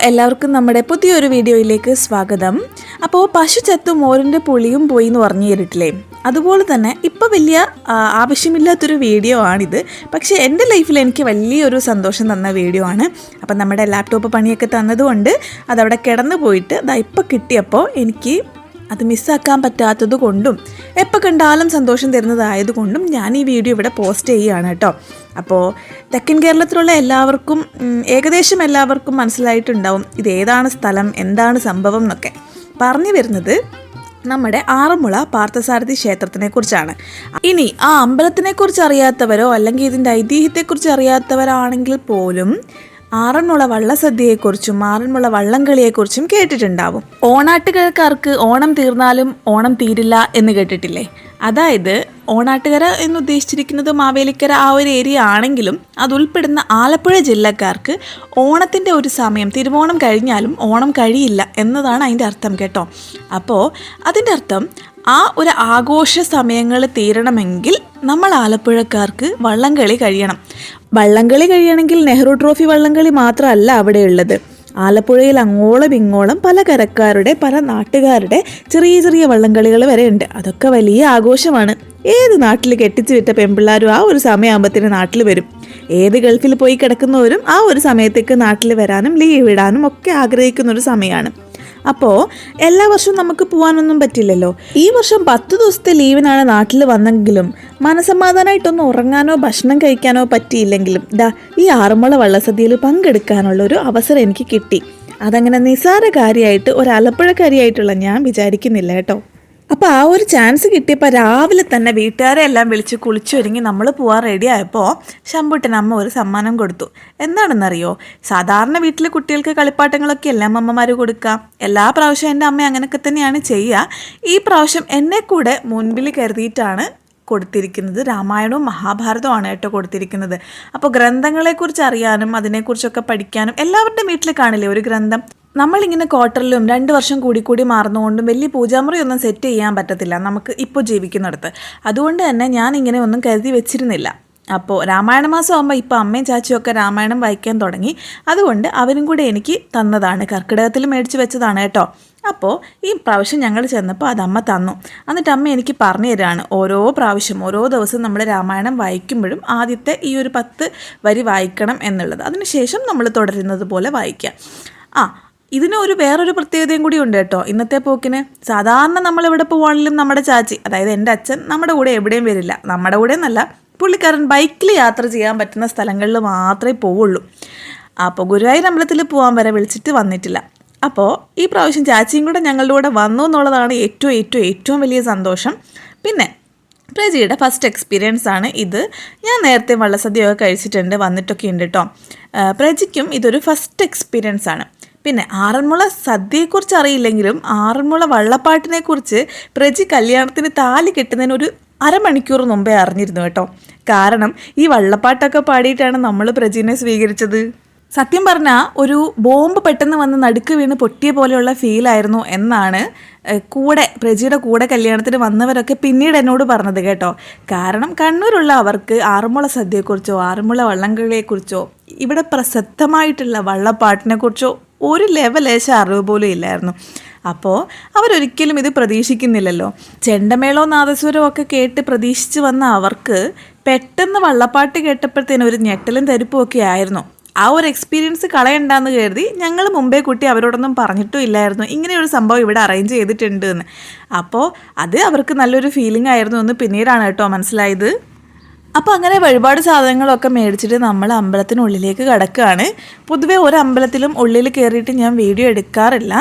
എല്ലാവർക്കും നമ്മുടെ പുതിയൊരു വീഡിയോയിലേക്ക് സ്വാഗതം. അപ്പോൾ പശു ചത്തു മോരിൻ്റെ പുളിയും പോയി എന്ന് പറഞ്ഞു കേട്ടിട്ടില്ലേ? അതുപോലെ തന്നെ ഇപ്പോൾ വലിയ ആവശ്യമില്ലാത്തൊരു വീഡിയോ ആണിത്. പക്ഷേ എൻ്റെ ലൈഫിൽ എനിക്ക് വലിയൊരു സന്തോഷം തന്ന വീഡിയോ ആണ്. അപ്പം നമ്മുടെ ലാപ്ടോപ്പ് പണിയൊക്കെ തന്നതുകൊണ്ട് അതവിടെ കിടന്നു പോയിട്ട് ഇപ്പോൾ കിട്ടിയപ്പോൾ എനിക്ക് അത് മിസ്സാക്കാൻ പറ്റാത്തത് കൊണ്ടും എപ്പോൾ കണ്ടാലും സന്തോഷം തരുന്നതായതുകൊണ്ടും ഞാൻ ഈ വീഡിയോ ഇവിടെ പോസ്റ്റ് ചെയ്യുകയാണ് കേട്ടോ. അപ്പോൾ തെക്കൻ കേരളത്തിലുള്ള എല്ലാവർക്കും ഏകദേശം എല്ലാവർക്കും മനസ്സിലായിട്ടുണ്ടാവും ഇതേതാണ് സ്ഥലം, എന്താണ് സംഭവം എന്നൊക്കെ. പറഞ്ഞു വരുന്നത് നമ്മുടെ ആറന്മുള പാർത്ഥസാരഥി ക്ഷേത്രത്തിനെ കുറിച്ചാണ്. ഇനി ആ അമ്പലത്തിനെക്കുറിച്ച് അറിയാത്തവരോ അല്ലെങ്കിൽ ഇതിൻ്റെ ഐതിഹ്യത്തെക്കുറിച്ച് അറിയാത്തവരാണെങ്കിൽ പോലും ആറന്മുള വള്ളസദ്യയെക്കുറിച്ചും ആറന്മുള വള്ളംകളിയെക്കുറിച്ചും കേട്ടിട്ടുണ്ടാവും. ഓണാട്ടുകരക്കാർക്ക് ഓണം തീർന്നാലും ഓണം തീരില്ല എന്ന് കേട്ടിട്ടില്ലേ? അതായത് ഓണാട്ടുകര എന്നുദ്ദേശിച്ചിരിക്കുന്നത് മാവേലിക്കര ആ ഒരു ഏരിയ ആണെങ്കിലും അതുൾപ്പെടുന്ന ആലപ്പുഴ ജില്ലക്കാർക്ക് ഓണത്തിൻ്റെ ഒരു സമയം, തിരുവോണം കഴിഞ്ഞാലും ഓണം കഴിയില്ല എന്നതാണ് അതിൻ്റെ അർത്ഥം കേട്ടോ. അപ്പോൾ അതിൻ്റെ അർത്ഥം ആ ഒരു ആഘോഷ സമയങ്ങൾ തീരണമെങ്കിൽ നമ്മൾ ആലപ്പുഴക്കാർക്ക് വള്ളംകളി കഴിയണം. വള്ളംകളി കഴിയണമെങ്കിൽ നെഹ്റു ട്രോഫി വള്ളംകളി മാത്രമല്ല അവിടെയുള്ളത്. ആലപ്പുഴയിൽ അങ്ങോളം ഇങ്ങോളം പല കരക്കാരുടെ പല നാട്ടുകാരുടെ ചെറിയ ചെറിയ വള്ളംകളികൾ വരെ ഉണ്ട്. അതൊക്കെ വലിയ ആഘോഷമാണ്. ഏത് നാട്ടിൽ കെട്ടിച്ചു വിട്ട പെൺപിള്ളാരും ആ ഒരു സമയമാകുമ്പോഴത്തേന് നാട്ടിൽ വരും. ഏത് ഗൾഫിൽ പോയി കിടക്കുന്നവരും ആ ഒരു സമയത്തേക്ക് നാട്ടിൽ വരാനും ലീവ് ഇടാനും ഒക്കെ ആഗ്രഹിക്കുന്നൊരു സമയമാണ്. അപ്പോൾ എല്ലാ വർഷവും നമുക്ക് പോകാനൊന്നും പറ്റില്ലല്ലോ. ഈ വർഷം 10 ദിവസത്തെ ലീവിനാണ് നാട്ടിൽ വന്നെങ്കിലും മനസമാധാനമായിട്ടൊന്നും ഉറങ്ങാനോ ഭക്ഷണം കഴിക്കാനോ പറ്റിയില്ലെങ്കിലും ഈ ആറന്മുള വള്ളസദ്യയിൽ പങ്കെടുക്കാനുള്ളൊരു അവസരം എനിക്ക് കിട്ടി. അതങ്ങനെ നിസ്സാര കാര്യമായിട്ട് ഒരു ആലപ്പുഴക്കാരിയായിട്ടുള്ള ഞാൻ വിചാരിക്കുന്നില്ല കേട്ടോ. അപ്പോൾ ആ ഒരു ചാൻസ് കിട്ടിയപ്പോൾ രാവിലെ തന്നെ വീട്ടുകാരെ എല്ലാം വിളിച്ച് കുളിച്ചൊരുങ്ങി നമ്മൾ പോകാൻ റെഡി ആയപ്പോൾ ശമ്പൂട്ടന് അമ്മ ഒരു സമ്മാനം കൊടുത്തു. എന്താണെന്നറിയോ? സാധാരണ വീട്ടിലെ കുട്ടികൾക്ക് കളിപ്പാട്ടങ്ങളൊക്കെ എല്ലാം അമ്മമാർ കൊടുക്കാം. എല്ലാ പ്രാവശ്യവും എൻ്റെ അമ്മ അങ്ങനെയൊക്കെ തന്നെയാണ് ചെയ്യുക. ഈ പ്രാവശ്യം എന്നെ കൂടെ മുൻപിൽ കരുതിയിട്ടാണ് കൊടുത്തിരിക്കുന്നത്. രാമായണവും മഹാഭാരതവുമാണ് കേട്ടോ കൊടുത്തിരിക്കുന്നത്. അപ്പോൾ ഗ്രന്ഥങ്ങളെക്കുറിച്ച് അറിയാനും അതിനെക്കുറിച്ചൊക്കെ പഠിക്കാനും എല്ലാവരുടെ വീട്ടിൽ കാണില്ലേ ഒരു ഗ്രന്ഥം. നമ്മളിങ്ങനെ ക്വാർട്ടറിലും 2 വർഷം കൂടി മാറുന്നതുകൊണ്ടും വലിയ പൂജാമുറി ഒന്നും സെറ്റ് ചെയ്യാൻ പറ്റത്തില്ല നമുക്ക് ഇപ്പോൾ ജീവിക്കുന്നിടത്ത്. അതുകൊണ്ട് തന്നെ ഞാൻ ഇങ്ങനെ ഒന്നും കരുതി വെച്ചിരുന്നില്ല. അപ്പോൾ രാമായണ മാസം ആകുമ്പോൾ ഇപ്പോൾ അമ്മയും ചാച്ചിയും ഒക്കെ രാമായണം വായിക്കാൻ തുടങ്ങി. അതുകൊണ്ട് അവരും കൂടെ എനിക്ക് തന്നതാണ്. കർക്കിടകത്തിൽ മേടിച്ച് വെച്ചതാണ് കേട്ടോ. അപ്പോൾ ഈ പ്രാവശ്യം ഞങ്ങൾ ചെന്നപ്പോൾ അത് അമ്മ തന്നു. എന്നിട്ട് അമ്മ എനിക്ക് പറഞ്ഞു തരാണ് ഓരോ പ്രാവശ്യം ഓരോ ദിവസം നമ്മൾ രാമായണം വായിക്കുമ്പോഴും ആദ്യത്തെ ഈ ഒരു 10 വരി വായിക്കണം എന്നുള്ളത്. അതിനുശേഷം നമ്മൾ തുടരുന്നത് പോലെ വായിക്കുക. ഇതിന് വേറൊരു പ്രത്യേകതയും കൂടി ഉണ്ട് കേട്ടോ. ഇന്നത്തെ പോക്കിന് സാധാരണ നമ്മളെവിടെ പോവാണെങ്കിലും നമ്മുടെ ചാച്ചി, അതായത് എൻ്റെ അച്ഛൻ, നമ്മുടെ കൂടെ എവിടെയും വരില്ല. നമ്മുടെ കൂടെ എന്നല്ല, പുള്ളിക്കാരൻ ബൈക്കിൽ യാത്ര ചെയ്യാൻ പറ്റുന്ന സ്ഥലങ്ങളിൽ മാത്രമേ പോവുള്ളൂ. അപ്പോൾ ഗുരുവായൂർ അമ്പലത്തിൽ പോകാൻ വരെ വിളിച്ചിട്ട് വന്നിട്ടില്ല. അപ്പോൾ ഈ പ്രാവശ്യം ചാച്ചിയും കൂടെ ഞങ്ങളുടെ കൂടെ വന്നു എന്നുള്ളതാണ് ഏറ്റവും വലിയ സന്തോഷം. പിന്നെ പ്രജിയുടെ ഫസ്റ്റ് എക്സ്പീരിയൻസ് ആണ് ഇത്. ഞാൻ നേരത്തെ വള്ളസദ്യയൊക്കെ കഴിച്ചിട്ടുണ്ട്, വന്നിട്ടൊക്കെ ഉണ്ട് കേട്ടോ. പ്രജിക്കും ഇതൊരു ഫസ്റ്റ് എക്സ്പീരിയൻസ് ആണ്. പിന്നെ ആറന്മുള സദ്യയെക്കുറിച്ച് അറിയില്ലെങ്കിലും ആറന്മുള വള്ളപ്പാട്ടിനെക്കുറിച്ച് പ്രജി കല്യാണത്തിന് താലി കെട്ടുന്നതിന് ഒരു അരമണിക്കൂർ മുമ്പേ അറിഞ്ഞിരുന്നു കേട്ടോ. കാരണം ഈ വള്ളപ്പാട്ടൊക്കെ പാടിയിട്ടാണ് നമ്മൾ പ്രജിനെ സ്വീകരിച്ചത്. സത്യം പറഞ്ഞാൽ ഒരു ബോംബ് പെട്ടെന്ന് വന്ന് നടുക്ക് വീണ് പൊട്ടിയ പോലെയുള്ള ഫീലായിരുന്നു എന്നാണ് പ്രജിയുടെ കൂടെ കല്യാണത്തിന് വന്നവരൊക്കെ പിന്നീട് എന്നോട് പറഞ്ഞത് കേട്ടോ. കാരണം കണ്ണൂരുള്ള അവർക്ക് ആറന്മുള സദ്യയെക്കുറിച്ചോ ആറന്മുള വള്ളംകളിയെക്കുറിച്ചോ ഇവിടെ പ്രസിദ്ധമായിട്ടുള്ള വള്ളപ്പാട്ടിനെക്കുറിച്ചോ ഒരു ലെവലേശം അറിവ് പോലും ഇല്ലായിരുന്നു. അപ്പോൾ അവരൊരിക്കലും ഇത് പ്രതീക്ഷിക്കുന്നില്ലല്ലോ. ചെണ്ടമേളവും നാദസ്വരവും ഒക്കെ കേട്ട് പ്രതീക്ഷിച്ച് വന്ന അവർക്ക് പെട്ടെന്ന് വള്ളപ്പാട്ട് കേട്ടപ്പോഴത്തേനും ഒരു ഞെട്ടലും തരിപ്പും ഒക്കെ ആയിരുന്നു. ആ ഒരു എക്സ്പീരിയൻസ് കളയണ്ടെന്ന് കരുതി ഞങ്ങൾ മുമ്പേ കൂട്ടി അവരോടൊന്നും പറഞ്ഞിട്ടും ഇല്ലായിരുന്നു ഇങ്ങനെയൊരു സംഭവം ഇവിടെ അറേഞ്ച് ചെയ്തിട്ടുണ്ട് എന്ന്. അപ്പോൾ അത് അവർക്ക് നല്ലൊരു ഫീലിംഗ് ആയിരുന്നു എന്ന് പിന്നീടാണ് കേട്ടോ മനസ്സിലായത്. അപ്പോൾ അങ്ങനെ ഒരുപാട് സാധനങ്ങളൊക്കെ മേടിച്ചിട്ട് നമ്മൾ അമ്പലത്തിനുള്ളിലേക്ക് കടക്കുകയാണ്. പൊതുവേ ഒരു അമ്പലത്തിലും ഉള്ളിൽ കയറിയിട്ട് ഞാൻ വീഡിയോ എടുക്കാറില്ല.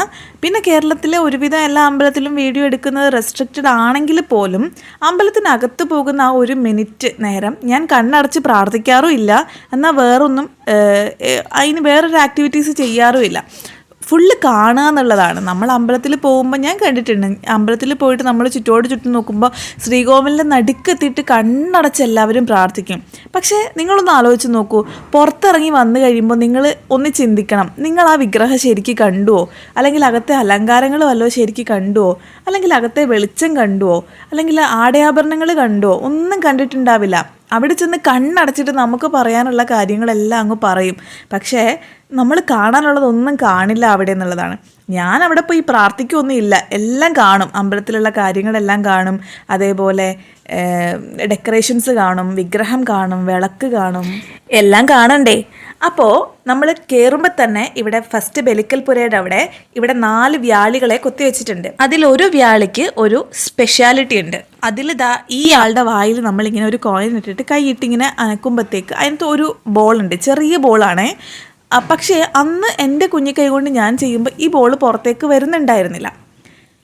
പിന്നെ കേരളത്തിലെ ഒരുവിധം എല്ലാ അമ്പലത്തിലും വീഡിയോ എടുക്കുന്നത് റെസ്ട്രിക്റ്റഡ് ആണെങ്കിൽ പോലും അമ്പലത്തിനകത്ത് പോകുന്ന ആ 1 മിനിറ്റ് നേരം ഞാൻ കണ്ണടച്ച് പ്രാർത്ഥിക്കാറും ഇല്ല. എന്നാൽ അതിന് വേറൊരു ആക്ടിവിറ്റീസ് ചെയ്യാറുമില്ല. ഫുള്ള് കാണുക എന്നുള്ളതാണ്. നമ്മൾ അമ്പലത്തിൽ പോകുമ്പോൾ ഞാൻ കണ്ടിട്ടുണ്ട്, അമ്പലത്തിൽ പോയിട്ട് നമ്മൾ ചുറ്റും നോക്കുമ്പോൾ ശ്രീകോവിലിൻ്റെ നടുക്കെത്തിയിട്ട് കണ്ണടച്ച് എല്ലാവരും പ്രാർത്ഥിക്കും. പക്ഷേ നിങ്ങളൊന്ന് ആലോചിച്ച് നോക്കൂ, പുറത്തിറങ്ങി വന്നു കഴിയുമ്പോൾ നിങ്ങൾ ഒന്ന് ചിന്തിക്കണം, നിങ്ങൾ ആ വിഗ്രഹം ശരിക്കും കണ്ടുവോ? അല്ലെങ്കിൽ അകത്തെ അലങ്കാരങ്ങൾ വല്ലതും ശരിക്കും കണ്ടുവോ? അല്ലെങ്കിൽ അകത്തെ വെളിച്ചം കണ്ടുവോ? അല്ലെങ്കിൽ ആടയാഭരണങ്ങൾ കണ്ടുവോ? ഒന്നും കണ്ടിട്ടുണ്ടാവില്ല. അവിടെ ചെന്ന് കണ്ണടച്ചിട്ട് നമുക്ക് പറയാനുള്ള കാര്യങ്ങളെല്ലാം അങ്ങ് പറയും. പക്ഷേ നമ്മൾ കാണാനുള്ളതൊന്നും കാണില്ല അവിടെ എന്നുള്ളതാണ്. ഞാൻ അവിടെ പോയി പ്രാർത്ഥിക്കുകയൊന്നുമില്ല, എല്ലാം കാണും, അമ്പലത്തിലുള്ള കാര്യങ്ങളെല്ലാം കാണും, അതേപോലെ ഡെക്കറേഷൻസ് കാണും, വിഗ്രഹം കാണും, വിളക്ക് കാണും, എല്ലാം കാണണ്ടേ. അപ്പോൾ നമ്മൾ കയറുമ്പോൾ തന്നെ ഇവിടെ ഫസ്റ്റ് ബലിക്കൽ പുരയുടെ അവിടെ ഇവിടെ 4 വ്യാളികളെ കൊത്തിവെച്ചിട്ടുണ്ട്. അതിലൊരു വ്യാളിക്ക് ഒരു സ്പെഷ്യാലിറ്റി ഉണ്ട്. അതിലിതാ ഈ ആളുടെ വായിൽ നമ്മളിങ്ങനെ ഒരു കോയിൻ ഇട്ടിട്ട് കൈയിട്ടിങ്ങനെ അനക്കുമ്പോഴത്തേക്ക് അതിനകത്ത് ഒരു ബോളുണ്ട്, ചെറിയ ബോളാണേ. പക്ഷേ അന്ന് എൻ്റെ കുഞ്ഞിക്കൈ കൊണ്ട് ഞാൻ ചെയ്യുമ്പോൾ ഈ ബോൾ പുറത്തേക്ക് വരുന്നുണ്ടായിരുന്നില്ല.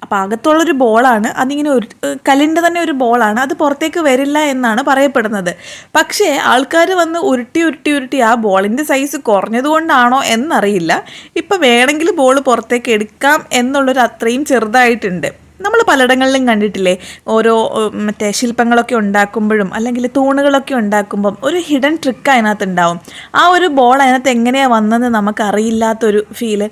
അപ്പോൾ അകത്തുള്ളൊരു ബോളാണ്, അതിങ്ങനെ ഒരു കല്ലിൻ്റെ തന്നെ ഒരു ബോളാണ്, അത് പുറത്തേക്ക് വരില്ല എന്നാണ് പറയപ്പെടുന്നത്. പക്ഷേ ആൾക്കാർ വന്ന് ഉരുട്ടി ആ ബോളിൻ്റെ സൈസ് കുറഞ്ഞതുകൊണ്ടാണോ എന്നറിയില്ല, ഇപ്പം വേണമെങ്കിൽ ബോൾ പുറത്തേക്ക് എടുക്കാം എന്നുള്ളൊരു അത്രയും ചെറുതായിട്ടുണ്ട്. നമ്മൾ പലയിടങ്ങളിലും കണ്ടിട്ടില്ലേ, ഓരോ മറ്റേ ശില്പങ്ങളൊക്കെ ഉണ്ടാക്കുമ്പോഴും അല്ലെങ്കിൽ തൂണുകളൊക്കെ ഉണ്ടാക്കുമ്പം ഒരു ഹിഡൻ ട്രിക്ക് അതിനകത്ത് ഉണ്ടാവും. ആ ഒരു ബോൾ അതിനകത്ത് എങ്ങനെയാണ് വന്നതെന്ന് നമുക്കറിയില്ലാത്തൊരു ഫീല്.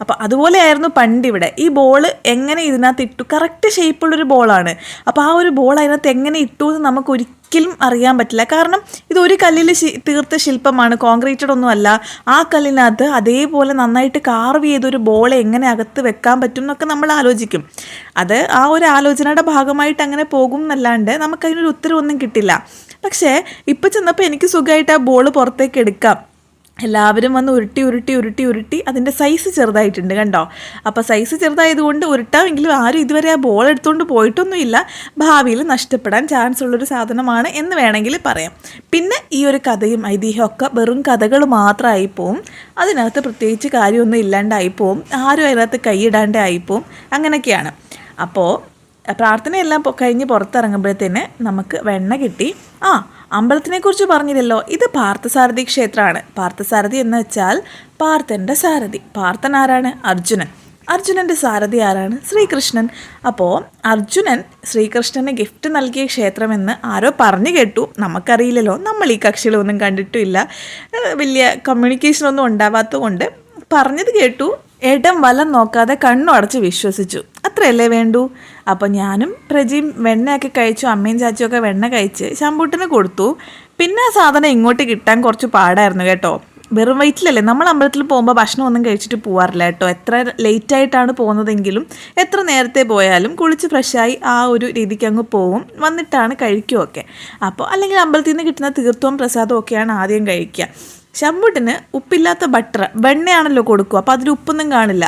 അപ്പോൾ അതുപോലെയായിരുന്നു പണ്ടിവിടെ. ഈ ബോൾ എങ്ങനെ ഇതിനകത്ത് ഇട്ടു, കറക്റ്റ് ഷേപ്പുള്ളൊരു ബോളാണ്. അപ്പോൾ ആ ഒരു ബോൾ അതിനകത്ത് എങ്ങനെ ഇട്ടു എന്ന് നമുക്ക് ഒരിക്കലും അറിയാൻ പറ്റില്ല. കാരണം ഇതൊരു കല്ലിൽ തീർത്ത ശില്പമാണ്, കോൺക്രീറ്റഡ് ഒന്നും അല്ല. ആ കല്ലിനകത്ത് അതേപോലെ നന്നായിട്ട് കാർവ് ചെയ്തൊരു ബോൾ എങ്ങനെ അകത്ത് വെക്കാൻ പറ്റും എന്നൊക്കെ നമ്മൾ ആലോചിക്കും. അത് ആ ഒരു ആലോചനയുടെ ഭാഗമായിട്ട് അങ്ങനെ പോകും എന്നല്ലാണ്ട് നമുക്കതിനൊരു ഉത്തരവൊന്നും കിട്ടില്ല. പക്ഷേ ഇപ്പം ചെന്നപ്പോൾ എനിക്ക് സുഖമായിട്ട് ആ ബോൾ പുറത്തേക്ക് എടുക്കാം. എല്ലാവരും വന്ന് ഉരുട്ടി അതിൻ്റെ സൈസ് ചെറുതായിട്ടുണ്ട്, കണ്ടോ. അപ്പോൾ സൈസ് ചെറുതായതുകൊണ്ട് ഉരുട്ടാമെങ്കിലും ആരും ഇതുവരെ ആ ബോൾ എടുത്തുകൊണ്ട് പോയിട്ടൊന്നുമില്ല. ഭാവിയിൽ നഷ്ടപ്പെടാൻ ചാൻസ് ഉള്ളൊരു സാധനമാണ് എന്ന് വേണമെങ്കിൽ പറയാം. പിന്നെ ഈ ഒരു കഥയും ഐതിഹ്യമൊക്കെ വെറും കഥകൾ മാത്രമായി പോവും. അതിനകത്ത് പ്രത്യേകിച്ച് കാര്യമൊന്നും ഇല്ലാണ്ടായിപ്പോവും, ആരും അതിനകത്ത് കൈയിടാണ്ട് ആയിപ്പോവും, അങ്ങനെയൊക്കെയാണ്. അപ്പോൾ പ്രാർത്ഥനയെല്ലാം കഴിഞ്ഞ് പുറത്തിറങ്ങുമ്പോഴത്തേന് നമുക്ക് വെണ്ണ കിട്ടി. അമ്പലത്തിനെക്കുറിച്ച് പറഞ്ഞില്ലല്ലോ, ഇത് പാർത്ഥസാരഥി ക്ഷേത്രമാണ്. പാർത്ഥസാരഥി എന്ന് വെച്ചാൽ പാർത്ഥൻ്റെ സാരഥി. പാർത്ഥൻ ആരാണ്? അർജുനൻ. അർജുനൻ്റെ സാരഥി ആരാണ്? ശ്രീകൃഷ്ണൻ. അപ്പോൾ അർജുനൻ ശ്രീകൃഷ്ണന് ഗിഫ്റ്റ് നൽകിയ ക്ഷേത്രമെന്ന് ആരോ പറഞ്ഞു കേട്ടു, നമുക്കറിയില്ലല്ലോ, നമ്മൾ ഈ കക്ഷികളൊന്നും കണ്ടിട്ടുമില്ല, വലിയ കമ്മ്യൂണിക്കേഷനൊന്നും ഉണ്ടാവാത്തത് കൊണ്ട് പറഞ്ഞത് കേട്ടു, ഇടം വലം നോക്കാതെ കണ്ണു അടച്ച് വിശ്വസിച്ചു, അത്രയല്ലേ വേണ്ടൂ. അപ്പോൾ ഞാനും പ്രജിയും വെണ്ണയൊക്കെ കഴിച്ചു, അമ്മയും ചാച്ചിയൊക്കെ വെണ്ണ കഴിച്ച് ശമ്പൂട്ടിന് കൊടുത്തു. പിന്നെ ആ സാധനം ഇങ്ങോട്ട് കിട്ടാൻ കുറച്ച് പാടായിരുന്നു കേട്ടോ. വെറും വയറ്റിലല്ലേ, നമ്മൾ അമ്പലത്തിൽ പോകുമ്പോൾ ഭക്ഷണം ഒന്നും കഴിച്ചിട്ട് പോകാറില്ല കേട്ടോ. എത്ര ലേറ്റായിട്ടാണ് പോകുന്നതെങ്കിലും എത്ര നേരത്തെ പോയാലും കുളിച്ച് ഫ്രഷായി ആ ഒരു രീതിക്ക് അങ്ങ് പോവും, വന്നിട്ടാണ് കഴിക്കുമൊക്കെ. അപ്പോൾ അല്ലെങ്കിൽ അമ്പലത്തിൽ നിന്ന് കിട്ടുന്ന തീർത്ഥവും പ്രസാദവും ഒക്കെയാണ് ആദ്യം കഴിക്കുക. ശമ്പൂട്ടിന് ഉപ്പില്ലാത്ത ബട്ടർ വെണ്ണയാണല്ലോ കൊടുക്കുക, അപ്പോൾ അതിൽ ഉപ്പൊന്നും കാണില്ല.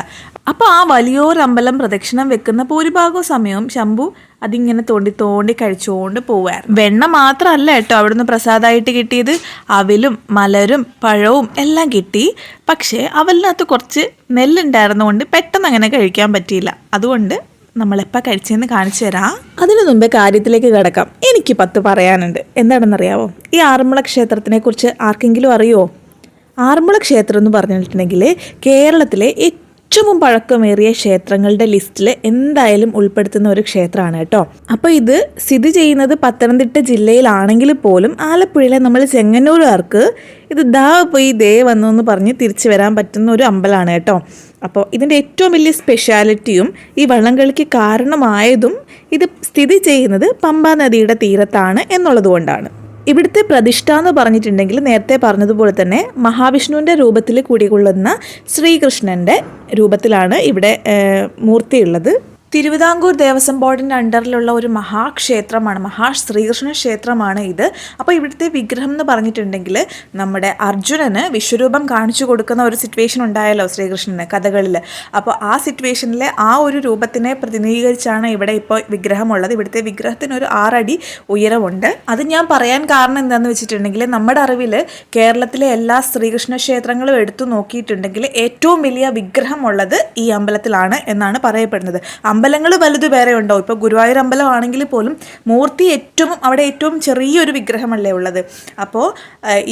അപ്പോൾ ആ വലിയൊരമ്പലം പ്രദക്ഷിണം വെക്കുന്ന ഭൂരിഭാഗവും സമയവും ശംഭു അതിങ്ങനെ തോണ്ടി കഴിച്ചുകൊണ്ട് പോവുമായിരുന്നു. വെണ്ണ മാത്രമല്ല കേട്ടോ അവിടുന്ന് പ്രസാദമായിട്ട് കിട്ടിയത്, അവിലും മലരും പഴവും എല്ലാം കിട്ടി. പക്ഷേ അവലിനകത്ത് കുറച്ച് നെല്ലുണ്ടായിരുന്നുകൊണ്ട് പെട്ടെന്ന് അങ്ങനെ കഴിക്കാൻ പറ്റിയില്ല. അതുകൊണ്ട് നമ്മളെപ്പോൾ കഴിച്ചതെന്ന് കാണിച്ചു തരാം. അതിനു മുമ്പേ കാര്യത്തിലേക്ക് കിടക്കാം. എനിക്ക് 10 പറയാനുണ്ട്. എന്താണെന്നറിയാവോ? ഈ ആറന്മുള ക്ഷേത്രത്തിനെ കുറിച്ച് ആർക്കെങ്കിലും അറിയുമോ? ആറന്മുള ക്ഷേത്രം എന്ന് പറഞ്ഞിട്ടുണ്ടെങ്കിൽ കേരളത്തിലെ ഏറ്റവും പഴക്കമേറിയ ക്ഷേത്രങ്ങളുടെ ലിസ്റ്റിൽ എന്തായാലും ഉൾപ്പെടുത്തുന്ന ഒരു ക്ഷേത്രമാണ് കേട്ടോ. അപ്പോൾ ഇത് സ്ഥിതി ചെയ്യുന്നത് പത്തനംതിട്ട ജില്ലയിലാണെങ്കിൽ പോലും ആലപ്പുഴയിലെ നമ്മൾ ചെങ്ങന്നൂരുകാർക്ക് ഇത് ദാ പോയി ദേ വന്നു എന്ന് പറഞ്ഞ് തിരിച്ചു വരാൻ പറ്റുന്ന ഒരു അമ്പലമാണ് കേട്ടോ. അപ്പോൾ ഇതിൻ്റെ ഏറ്റവും വലിയ സ്പെഷ്യാലിറ്റിയും ഈ വള്ളംകളിക്ക് കാരണമായതും ഇത് സ്ഥിതി ചെയ്യുന്നത് പമ്പാ നദിയുടെ തീരത്താണ് എന്നുള്ളത് കൊണ്ടാണ്. ഇവിടുത്തെ പ്രതിഷ്ഠ എന്ന് പറഞ്ഞിട്ടുണ്ടെങ്കിൽ നേരത്തെ പറഞ്ഞതുപോലെ തന്നെ മഹാവിഷ്ണുവിൻ്റെ രൂപത്തിൽ കുടികൊള്ളുന്ന ശ്രീകൃഷ്ണൻ്റെ രൂപത്തിലാണ് ഇവിടെ മൂർത്തിയുള്ളത്. തിരുവിതാംകൂർ ദേവസ്വം ബോർഡിൻ്റെ അണ്ടറിലുള്ള ഒരു മഹാക്ഷേത്രമാണ്, ശ്രീകൃഷ്ണ ക്ഷേത്രമാണ് ഇത്. അപ്പോൾ ഇവിടുത്തെ വിഗ്രഹം എന്ന് പറഞ്ഞിട്ടുണ്ടെങ്കിൽ നമ്മുടെ അർജുനന് വിശ്വരൂപം കാണിച്ചു കൊടുക്കുന്ന ഒരു സിറ്റുവേഷൻ ഉണ്ടായല്ലോ ശ്രീകൃഷ്ണന് കഥകളിൽ. അപ്പോൾ ആ സിറ്റുവേഷനിലെ ആ ഒരു രൂപത്തിനെ പ്രതിനിധീകരിച്ചാണ് ഇവിടെ ഇപ്പോൾ വിഗ്രഹമുള്ളത്. ഇവിടുത്തെ വിഗ്രഹത്തിന് ഒരു 6 അടി ഉയരമുണ്ട്. അത് ഞാൻ പറയാൻ കാരണം എന്താണെന്ന് വെച്ചിട്ടുണ്ടെങ്കിൽ നമ്മുടെ അറിവിൽ കേരളത്തിലെ എല്ലാ ശ്രീകൃഷ്ണ ക്ഷേത്രങ്ങളും എടുത്തു നോക്കിയിട്ടുണ്ടെങ്കിൽ ഏറ്റവും വലിയ വിഗ്രഹമുള്ളത് ഈ അമ്പലത്തിലാണ് എന്നാണ് പറയപ്പെടുന്നത്. അമ്പലങ്ങൾ വലുത് വേറെ ഉണ്ടോ? ഇപ്പോൾ ഗുരുവായൂർ അമ്പലം ആണെങ്കിൽ പോലും മൂർത്തി അവിടെ ഏറ്റവും ചെറിയൊരു വിഗ്രഹമല്ലേ ഉള്ളത്. അപ്പോൾ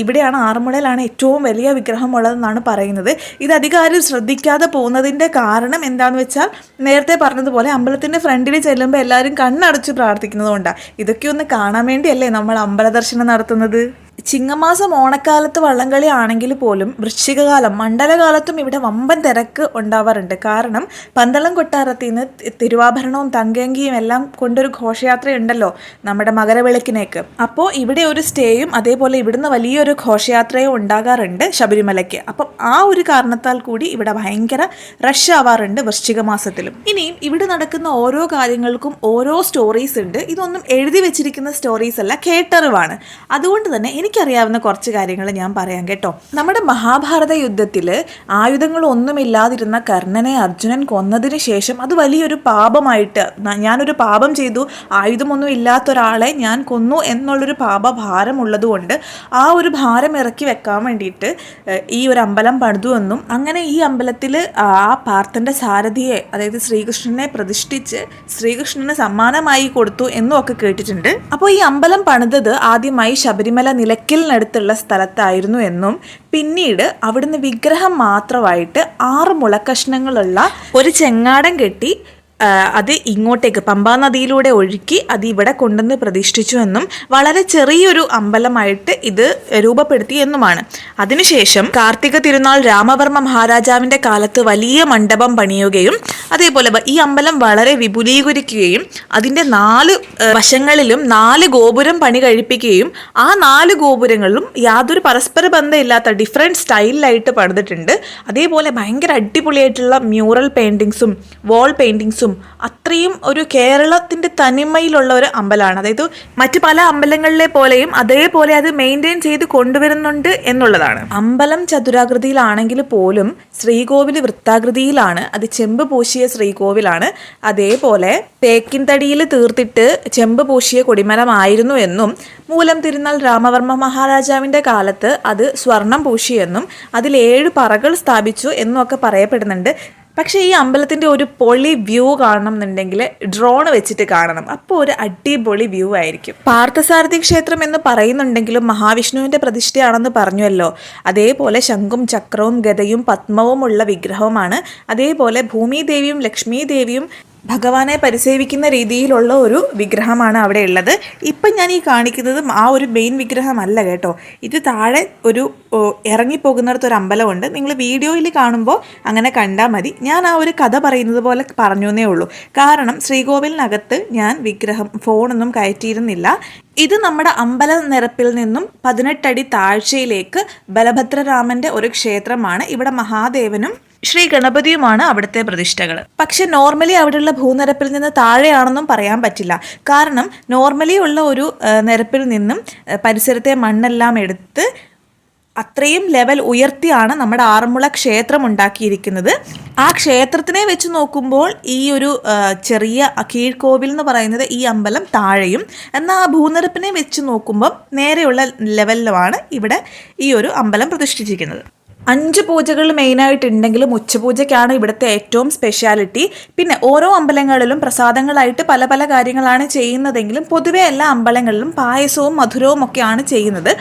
ഇവിടെയാണ് ആറന്മുളയിലാണ് ഏറ്റവും വലിയ വിഗ്രഹമുള്ളതെന്നാണ് പറയുന്നത്. ഇത് അധികം ആരും ശ്രദ്ധിക്കാതെ പോകുന്നതിൻ്റെ കാരണം എന്താണെന്ന് വെച്ചാൽ നേരത്തെ പറഞ്ഞതുപോലെ അമ്പലത്തിൻ്റെ ഫ്രണ്ടിൽ ചെല്ലുമ്പോൾ എല്ലാവരും കണ്ണടച്ച് പ്രാർത്ഥിക്കുന്നത് കൊണ്ടാണ്. ഇതൊക്കെ ഒന്ന് കാണാൻ വേണ്ടിയല്ലേ നമ്മൾ അമ്പല ദർശനം നടത്തുന്നത്. ചിങ്ങമാസം ഓണക്കാലത്ത് വള്ളംകളി ആണെങ്കിൽ പോലും വൃശ്ചികകാലം മണ്ഡലകാലത്തും ഇവിടെ വമ്പൻ തിരക്ക് ഉണ്ടാവാറുണ്ട്. കാരണം പന്തളം കൊട്ടാരത്തിൽ നിന്ന് തിരുവാഭരണവും തങ്കയങ്കിയും എല്ലാം കൊണ്ടൊരു ഘോഷയാത്രയുണ്ടല്ലോ നമ്മുടെ മകരവിളക്കിനേക്ക്. അപ്പോൾ ഇവിടെ ഒരു സ്റ്റേയും അതേപോലെ ഇവിടുന്ന് വലിയൊരു ഘോഷയാത്രയും ഉണ്ടാകാറുണ്ട് ശബരിമലയ്ക്ക്. അപ്പം ആ ഒരു കാരണത്താൽ കൂടി ഇവിടെ ഭയങ്കര റഷ് ആവാറുണ്ട് വൃശ്ചിക മാസത്തിലും. ഇനിയും ഇവിടെ നടക്കുന്ന ഓരോ കാര്യങ്ങൾക്കും ഓരോ സ്റ്റോറീസ് ഉണ്ട്. ഇതൊന്നും എഴുതി വെച്ചിരിക്കുന്ന സ്റ്റോറീസ് അല്ല, കേട്ടറിവാണ്. അതുകൊണ്ട് തന്നെ എനിക്കറിയാവുന്ന കുറച്ച് കാര്യങ്ങൾ ഞാൻ പറയാം കേട്ടോ. നമ്മുടെ മഹാഭാരത യുദ്ധത്തിൽ ആയുധങ്ങളൊന്നുമില്ലാതിരുന്ന കർണനെ അർജുനൻ കൊന്നതിന് ശേഷം അത് വലിയൊരു പാപമായിട്ട്, ഞാനൊരു പാപം ചെയ്തു, ആയുധമൊന്നും ഇല്ലാത്ത ഒരാളെ ഞാൻ കൊന്നു എന്നുള്ളൊരു പാപഭാരം ഉള്ളതുകൊണ്ട് ആ ഒരു ഭാരം ഇറക്കി വെക്കാൻ വേണ്ടിയിട്ട് ഈ ഒരു അമ്പലം പണിതു എന്നും അങ്ങനെ ഈ അമ്പലത്തിൽ ആ പാർത്ഥന്റെ സാരഥിയെ, അതായത് ശ്രീകൃഷ്ണനെ പ്രതിഷ്ഠിച്ച് ശ്രീകൃഷ്ണന് സമ്മാനമായി കൊടുത്തു എന്നും ഒക്കെ കേട്ടിട്ടുണ്ട്. അപ്പോൾ ഈ അമ്പലം പണിതത് ആദ്യമായി ശബരിമല നിലയ്ക്കലിനടുത്തുള്ള സ്ഥലത്തായിരുന്നു എന്നും പിന്നീട് അവിടുന്ന് വിഗ്രഹം മാത്രമായിട്ട് 6 മുളക്കഷ്ണങ്ങളുള്ള ഒരു ചെങ്ങാടം കെട്ടി അത് ഇങ്ങോട്ടേക്ക് പമ്പാ നദിയിലൂടെ ഒഴുക്കി അത് ഇവിടെ കൊണ്ടുവന്ന് പ്രതിഷ്ഠിച്ചു എന്നും വളരെ ചെറിയൊരു അമ്പലമായിട്ട് ഇത് രൂപപ്പെടുത്തി എന്നുമാണ്. അതിനുശേഷം കാർത്തിക തിരുനാൾ രാമവർമ്മ മഹാരാജാവിൻ്റെ കാലത്ത് വലിയ മണ്ഡപം പണിയുകയും അതേപോലെ ഈ അമ്പലം വളരെ വിപുലീകരിക്കുകയും അതിൻ്റെ 4 വശങ്ങളിലും 4 ഗോപുരം പണി കഴിപ്പിക്കുകയും ആ 4 ഗോപുരങ്ങളിലും യാതൊരു പരസ്പര ബന്ധമില്ലാത്ത ഡിഫറെൻറ്റ് സ്റ്റൈലിലായിട്ട് പണിതിട്ടുണ്ട്. അതേപോലെ ഭയങ്കര അടിപൊളിയായിട്ടുള്ള മ്യൂറൽ പെയിൻറ്റിങ്സും വാൾ പെയിൻറ്റിങ്സും അത്രയും ഒരു കേരളത്തിൻ്റെ തനിമയിലുള്ള ഒരു അമ്പലമാണ്. അതായത് മറ്റു പല അമ്പലങ്ങളിലെ പോലെയും അതേപോലെ അത് മെയിൻറ്റെയിൻ ചെയ്ത് കൊണ്ടുവരുന്നുണ്ട് എന്നുള്ളതാണ്. അമ്പലം ചതുരാകൃതിയിലാണെങ്കിൽ പോലും ശ്രീകോവിൽ വൃത്താകൃതിയിലാണ്. അത് ചെമ്പ് പൂശിയ ശ്രീകോവിലാണ്. അതേപോലെ തേക്കിൻ തടിയിൽ തീർത്തിട്ട് ചെമ്പ് പൂശിയ കൊടിമരമായിരുന്നു എന്നും മൂലം തിരുനാൾ രാമവർമ്മ മഹാരാജാവിൻ്റെ കാലത്ത് അത് സ്വർണം പൂശിയെന്നും അതിൽ 7 പറകൾ സ്ഥാപിച്ചു എന്നും ഒക്കെ പറയപ്പെടുന്നുണ്ട്. പക്ഷേ ഈ അമ്പലത്തിൻ്റെ ഒരു പൊളി വ്യൂ കാണണം എന്നുണ്ടെങ്കിൽ ഡ്രോൺ വെച്ചിട്ട് കാണണം. അപ്പോൾ ഒരു അടിപൊളി വ്യൂ ആയിരിക്കും. പാർത്ഥസാരഥി ക്ഷേത്രം എന്ന് പറയുന്നുണ്ടെങ്കിലും മഹാവിഷ്ണുവിൻ്റെ പ്രതിഷ്ഠയാണെന്ന് പറഞ്ഞുവല്ലോ. അതേപോലെ ശംഖും ചക്രവും ഗദയും പത്മവും ഉള്ള വിഗ്രഹവുമാണ്. അതേപോലെ ഭൂമിദേവിയും ലക്ഷ്മി ദേവിയും ഭഗവാനെ പരിസേവിക്കുന്ന രീതിയിലുള്ള ഒരു വിഗ്രഹമാണ് അവിടെ ഉള്ളത്. ഇപ്പം ഞാൻ ഈ കാണിക്കുന്നത് ആ ഒരു മെയിൻ വിഗ്രഹമല്ല കേട്ടോ. ഇത് താഴെ ഒരു ഇറങ്ങിപ്പോകുന്നിടത്തൊരു അമ്പലമുണ്ട്. നിങ്ങൾ വീഡിയോയിൽ കാണുമ്പോൾ അങ്ങനെ കണ്ടാൽ മതി. ഞാൻ ആ ഒരു കഥ പറയുന്നത് പോലെ പറഞ്ഞു എന്നേ ഉള്ളൂ. കാരണം ശ്രീകോവിലിനകത്ത് ഞാൻ വിഗ്രഹം ഫോണൊന്നും കയറ്റിയിരുന്നില്ല. ഇത് നമ്മുടെ അമ്പല നിരപ്പിൽ നിന്നും 18 അടി താഴ്ചയിലേക്ക് ബലഭദ്രരാമൻ്റെ ഒരു ക്ഷേത്രമാണ്. ഇവിടെ മഹാദേവനും ശ്രീ ഗണപതിയുമാണ് അവിടുത്തെ പ്രതിഷ്ഠകൾ. പക്ഷെ നോർമലി അവിടെയുള്ള ഭൂനിരപ്പിൽ നിന്ന് താഴെയാണെന്നും പറയാൻ പറ്റില്ല. കാരണം നോർമലി ഉള്ള ഒരു നിരപ്പിൽ നിന്നും പരിസരത്തെ മണ്ണെല്ലാം എടുത്ത് അത്രയും ലെവൽ ഉയർത്തിയാണ് നമ്മുടെ ആറന്മുള ക്ഷേത്രം ഉണ്ടാക്കിയിരിക്കുന്നത്. ആ ക്ഷേത്രത്തിനെ വെച്ച് നോക്കുമ്പോൾ ഈ ഒരു ചെറിയ കീഴ്ക്കോവിൽ എന്ന് പറയുന്നത് ഈ അമ്പലം താഴെയും, എന്നാൽ ആ ഭൂനിരപ്പിനെ വെച്ച് നോക്കുമ്പോൾ നേരെയുള്ള ലെവലിലുമാണ് ഇവിടെ ഈ ഒരു അമ്പലം പ്രതിഷ്ഠിച്ചിരിക്കുന്നത്. 5 പൂജകൾ മെയിനായിട്ടുണ്ടെങ്കിലും ഉച്ചപൂജയ്ക്കാണ് ഇവിടുത്തെ ഏറ്റവും സ്പെഷ്യാലിറ്റി. പിന്നെ ഓരോ അമ്പലങ്ങളിലും പ്രസാദങ്ങളായിട്ട് പല പല കാര്യങ്ങളാണ് ചെയ്യുന്നതെങ്കിലും പൊതുവെ എല്ലാ അമ്പലങ്ങളിലും പായസവും മധുരവും ഒക്കെയാണ് ചെയ്യുന്നത്.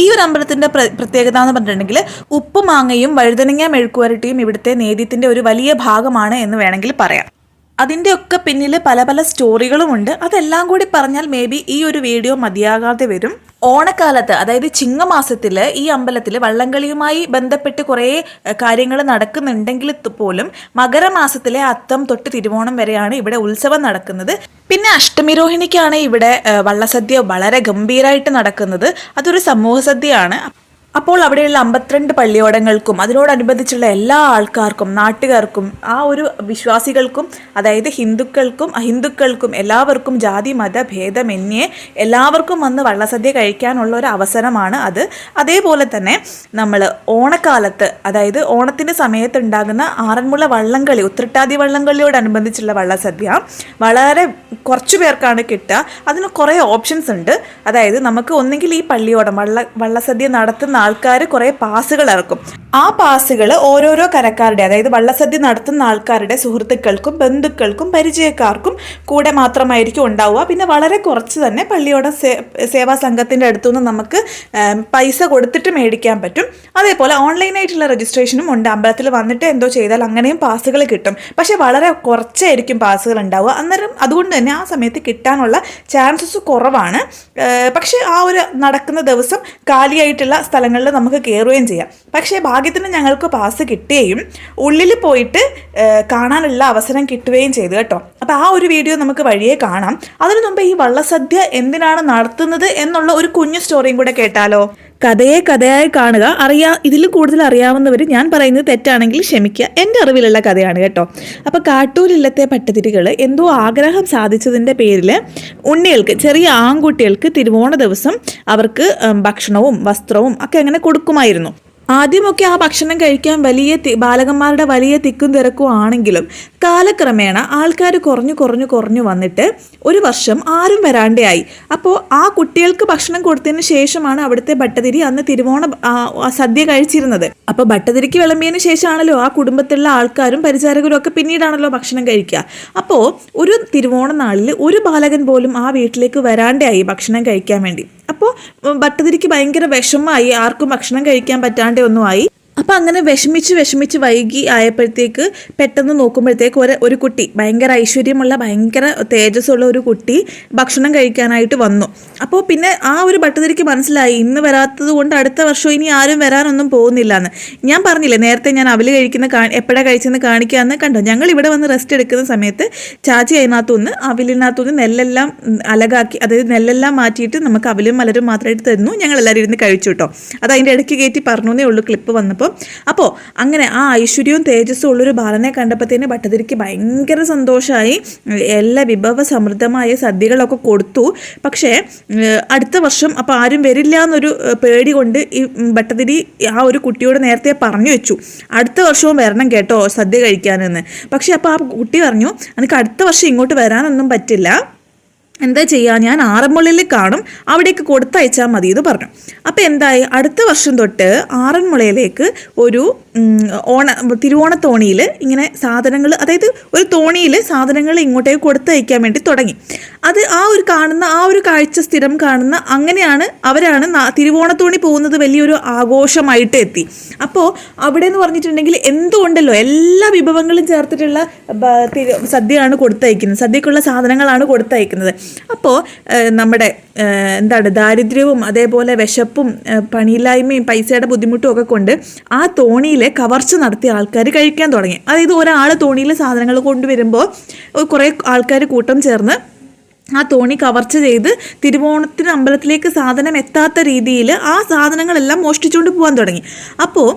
ഈ ഒരു അമ്പലത്തിൻ്റെ പ്രത്യേകത എന്ന് പറഞ്ഞിട്ടുണ്ടെങ്കിൽ ഉപ്പുമാങ്ങയും വഴുതനങ്ങ മെഴുക്കുവരട്ടിയും ഇവിടുത്തെ നേദ്യത്തിൻ്റെ ഒരു വലിയ ഭാഗമാണ് എന്ന് വേണമെങ്കിൽ പറയാം. അതിൻ്റെയൊക്കെ പിന്നിൽ പല പല സ്റ്റോറികളുമുണ്ട്. അതെല്ലാം കൂടി പറഞ്ഞാൽ മേ ബി ഈ ഒരു വീഡിയോ മതിയാകാതെ വരും. ഓണക്കാലത്ത്, അതായത് ചിങ്ങമാസത്തിൽ ഈ അമ്പലത്തിൽ വള്ളംകളിയുമായി ബന്ധപ്പെട്ട് കുറേ കാര്യങ്ങൾ നടക്കുന്നുണ്ടെങ്കിൽ പോലും മകരമാസത്തിലെ അത്തം തൊട്ട് തിരുവോണം വരെയാണ് ഇവിടെ ഉത്സവം നടക്കുന്നത്. പിന്നെ അഷ്ടമിരോഹിണിക്കാണ് ഇവിടെ വള്ളസദ്യ വളരെ ഗംഭീരമായിട്ട് നടക്കുന്നത്. അതൊരു സമൂഹ സദ്യയാണ്. അപ്പോൾ അവിടെയുള്ള 52 പള്ളിയോടങ്ങൾക്കും അതിനോടനുബന്ധിച്ചുള്ള എല്ലാ ആൾക്കാർക്കും, നാട്ടുകാർക്കും, ആ ഒരു വിശ്വാസികൾക്കും, അതായത് ഹിന്ദുക്കൾക്കും അഹിന്ദുക്കൾക്കും എല്ലാവർക്കും ജാതി മത ഭേദമന്യേ എല്ലാവർക്കും വന്ന് വള്ളസദ്യ കഴിക്കാനുള്ള ഒരു അവസരമാണ് അത്. അതേപോലെ തന്നെ നമ്മൾ ഓണക്കാലത്ത്, അതായത് ഓണത്തിൻ്റെ സമയത്ത് ഉണ്ടാകുന്ന ആറന്മുള വള്ളംകളി, ഉത്രട്ടാതി വള്ളംകളിയോടനുബന്ധിച്ചുള്ള വള്ളസദ്യ വളരെ കുറച്ചു പേർക്കാണ് കിട്ടുക. അതിന് കുറേ ഓപ്ഷൻസ് ഉണ്ട്. അതായത് നമുക്ക് ഒന്നെങ്കിൽ ഈ പള്ളിയോടം വള്ളസദ്യ നടത്തുന്ന ആൾക്കാർ കുറേ പാസുകൾ ഇറക്കും. ആ പാസുകൾ ഓരോരോ കരക്കാരുടെ, അതായത് വള്ളസദ്യ നടത്തുന്ന ആൾക്കാരുടെ സുഹൃത്തുക്കൾക്കും ബന്ധുക്കൾക്കും പരിചയക്കാർക്കും കൂടെ മാത്രമായിരിക്കും ഉണ്ടാവുക. പിന്നെ വളരെ കുറച്ച് തന്നെ പള്ളിയോട സേവാ സംഘത്തിൻ്റെ അടുത്തുനിന്ന് നമുക്ക് പൈസ കൊടുത്തിട്ട് മേടിക്കാൻ പറ്റും. അതേപോലെ ഓൺലൈനായിട്ടുള്ള രജിസ്ട്രേഷനും ഉണ്ട്. അമ്പലത്തിൽ വന്നിട്ട് എന്തോ ചെയ്താൽ അങ്ങനെയും പാസുകൾ കിട്ടും. പക്ഷേ വളരെ കുറച്ചായിരിക്കും പാസുകൾ ഉണ്ടാവുക. അന്നേരം അതുകൊണ്ട് തന്നെ ആ സമയത്ത് കിട്ടാനുള്ള ചാൻസസ് കുറവാണ്. പക്ഷേ ആ ഒരു നടക്കുന്ന ദിവസം കാലിയായിട്ടുള്ള സ്ഥലങ്ങളിൽ നമുക്ക് കയറുകയും ചെയ്യാം. പക്ഷേ ഭാഗ്യത്തിന് ഞങ്ങൾക്ക് പാസ് കിട്ടുകയും ഉള്ളിൽ പോയിട്ട് കാണാനുള്ള അവസരം കിട്ടുകയും ചെയ്തു കേട്ടോ. അപ്പോൾ ആ ഒരു വീഡിയോ നമുക്ക് വഴിയെ കാണാം. അതിനു മുമ്പ് ഈ വള്ളസദ്യ എന്തിനാണ് നടത്തുന്നത് എന്നുള്ള ഒരു കുഞ്ഞു സ്റ്റോറിയും കൂടെ കേട്ടാലോ? കഥയായി കാണുക. ഇതിലും കൂടുതൽ അറിയാവുന്നവർ ഞാൻ പറയുന്നത് തെറ്റാണെങ്കിൽ ക്ഷമിക്കുക. എൻ്റെ അറിവിലുള്ള കഥയാണ് കേട്ടോ. അപ്പോൾ കാട്ടൂരില്ലത്തെ പട്ടതിരികൾ എന്തോ ആഗ്രഹം സാധിച്ചതിൻ്റെ പേരിൽ ഉണ്ണികൾക്ക്, ചെറിയ ആൺകുട്ടികൾക്ക് തിരുവോണ ദിവസം അവർക്ക് ഭക്ഷണവും വസ്ത്രവും ഒക്കെ അങ്ങനെ കൊടുക്കുമായിരുന്നു. ആദ്യമൊക്കെ ആ ഭക്ഷണം കഴിക്കാൻ ബാലകന്മാരുടെ വലിയ തിക്കും തിരക്കും ആണെങ്കിലും കാലക്രമേണ ആൾക്കാർ കുറഞ്ഞു വന്നിട്ട് ഒരു വർഷം ആരും വരാണ്ടായി. അപ്പോൾ ആ കുട്ടികൾക്ക് ഭക്ഷണം കൊടുത്തതിന് ശേഷമാണ് അവിടുത്തെ ഭട്ടതിരി അന്ന് തിരുവോണ സദ്യ കഴിച്ചിരുന്നത്. അപ്പോൾ ഭട്ടതിരിക്ക് വിളമ്പിയതിന് ശേഷമാണല്ലോ ആ കുടുംബത്തിലുള്ള ആൾക്കാരും പരിചാരകരും ഒക്കെ പിന്നീടാണല്ലോ ഭക്ഷണം കഴിക്കുക. അപ്പോൾ ഒരു തിരുവോണ നാളിൽ ഒരു ബാലകൻ പോലും ആ വീട്ടിലേക്ക് വരാണ്ടായി ഭക്ഷണം കഴിക്കാൻ വേണ്ടി. അപ്പോൾ ഭട്ടതിരിക്ക് ഭയങ്കര വിഷമമായി, ആർക്കും ഭക്ഷണം കഴിക്കാൻ പറ്റാണ്ടേ ഒന്നുമായി. അപ്പം അങ്ങനെ വിഷമിച്ച് വൈകി ആയപ്പോഴത്തേക്ക് പെട്ടെന്ന് നോക്കുമ്പോഴത്തേക്ക് ഒരു കുട്ടി, ഭയങ്കര ഐശ്വര്യമുള്ള ഭയങ്കര തേജസ്സുള്ള ഒരു കുട്ടി ഭക്ഷണം കഴിക്കാനായിട്ട് വന്നു. അപ്പോൾ പിന്നെ ആ ഒരു ഭട്ടതിരിക്ക് മനസ്സിലായി ഇന്ന് വരാത്തത് കൊണ്ട് അടുത്ത വർഷം ഇനി ആരും വരാനൊന്നും പോകുന്നില്ല എന്ന്. ഞാൻ പറഞ്ഞില്ലേ നേരത്തെ ഞാൻ അവല് കഴിക്കുന്ന എപ്പോഴാണ് കഴിച്ചെന്ന് കാണിക്കാമെന്ന് കണ്ടോ. ഞങ്ങൾ ഇവിടെ വന്ന് റെസ്റ്റ് എടുക്കുന്ന സമയത്ത് ചാച്ചി അതിനകത്തുനിന്ന് അവലിനകത്തുനിന്ന് നെല്ലെല്ലാം അലകാക്കി, അതായത് നെല്ലെല്ലാം മാറ്റിയിട്ട് നമുക്ക് അവലും മലരും മാത്രമായിട്ട് തരുന്നു. ഞങ്ങൾ എല്ലാവരും ഇരുന്ന് കഴിച്ചു കേട്ടോ. അത് അതിൻ്റെ ഇടയ്ക്ക് കയറ്റി പറഞ്ഞേ ഉള്ളൂ ക്ലിപ്പ് വന്നപ്പോൾ. അപ്പോൾ അങ്ങനെ ആ ഐശ്വര്യവും തേജസ്സും ഉള്ളൊരു ബാലനെ കണ്ടപ്പോഴത്തേന് ഭട്ടതിരിക്ക് ഭയങ്കര സന്തോഷമായി. എല്ലാ വിഭവ സമൃദ്ധമായ സദ്യകളൊക്കെ കൊടുത്തു. പക്ഷേ അടുത്ത വർഷം അപ്പോൾ ആരും വരില്ല എന്നൊരു പേടി കൊണ്ട് ഈ ഭട്ടതിരി ആ ഒരു കുട്ടിയോട് നേരത്തെ പറഞ്ഞു വെച്ചു, അടുത്ത വർഷവും വരണം കേട്ടോ സദ്യ കഴിക്കാനെന്ന്. പക്ഷേ അപ്പോൾ ആ കുട്ടി പറഞ്ഞു എനിക്ക് അടുത്ത വർഷം ഇങ്ങോട്ട് വരാനൊന്നും പറ്റില്ല, എന്താ ചെയ്യുക, ഞാൻ ആറന്മുളയിൽ കാണും, അവിടേക്ക് കൊടുത്തയച്ചാൽ മതി എന്ന് പറഞ്ഞു. അപ്പോൾ എന്തായി, അടുത്ത വർഷം തൊട്ട് ആറന്മുളയിലേക്ക് ഒരു തിരുവോണത്തോണിയിൽ ഇങ്ങനെ സാധനങ്ങൾ, അതായത് ഒരു തോണിയിൽ സാധനങ്ങൾ ഇങ്ങോട്ടേക്ക് കൊടുത്തയക്കാൻ വേണ്ടി തുടങ്ങി. അത് ആ ഒരു കാഴ്ച സ്ഥിരം കാണുന്ന അങ്ങനെയാണ് അവരാണ് തിരുവോണത്തോണി പോകുന്നത് വലിയൊരു ആഘോഷമായിട്ട് എത്തി. അപ്പോൾ അവിടെ എന്ന് പറഞ്ഞിട്ടുണ്ടെങ്കിൽ എന്തുകൊണ്ടല്ലോ എല്ലാ വിഭവങ്ങളും ചേർത്തിട്ടുള്ള സദ്യയാണ് കൊടുത്തയക്കുന്നത്, സദ്യക്കുള്ള സാധനങ്ങളാണ് കൊടുത്തയക്കുന്നത്. അപ്പോൾ നമ്മുടെ ദാരിദ്ര്യവും അതേപോലെ വിശപ്പും പണിയില്ലായ്മയും പൈസയുടെ ബുദ്ധിമുട്ടും ഒക്കെ കൊണ്ട് ആ തോണിയിലെ കവർച്ച നടത്തിയ ആൾക്കാർ കഴിക്കാൻ തുടങ്ങി. അതായത് ഒരാൾ തോണിയിൽ സാധനങ്ങൾ കൊണ്ടുവരുമ്പോൾ കുറേ ആൾക്കാർ കൂട്ടം ചേർന്ന് ആ തോണി കവർച്ച ചെയ്ത് തിരുവോണത്തിന് അമ്പലത്തിലേക്ക് സാധനം എത്താത്ത രീതിയിൽ ആ സാധനങ്ങളെല്ലാം മോഷ്ടിച്ചുകൊണ്ട് പോകാൻ തുടങ്ങി. അപ്പോൾ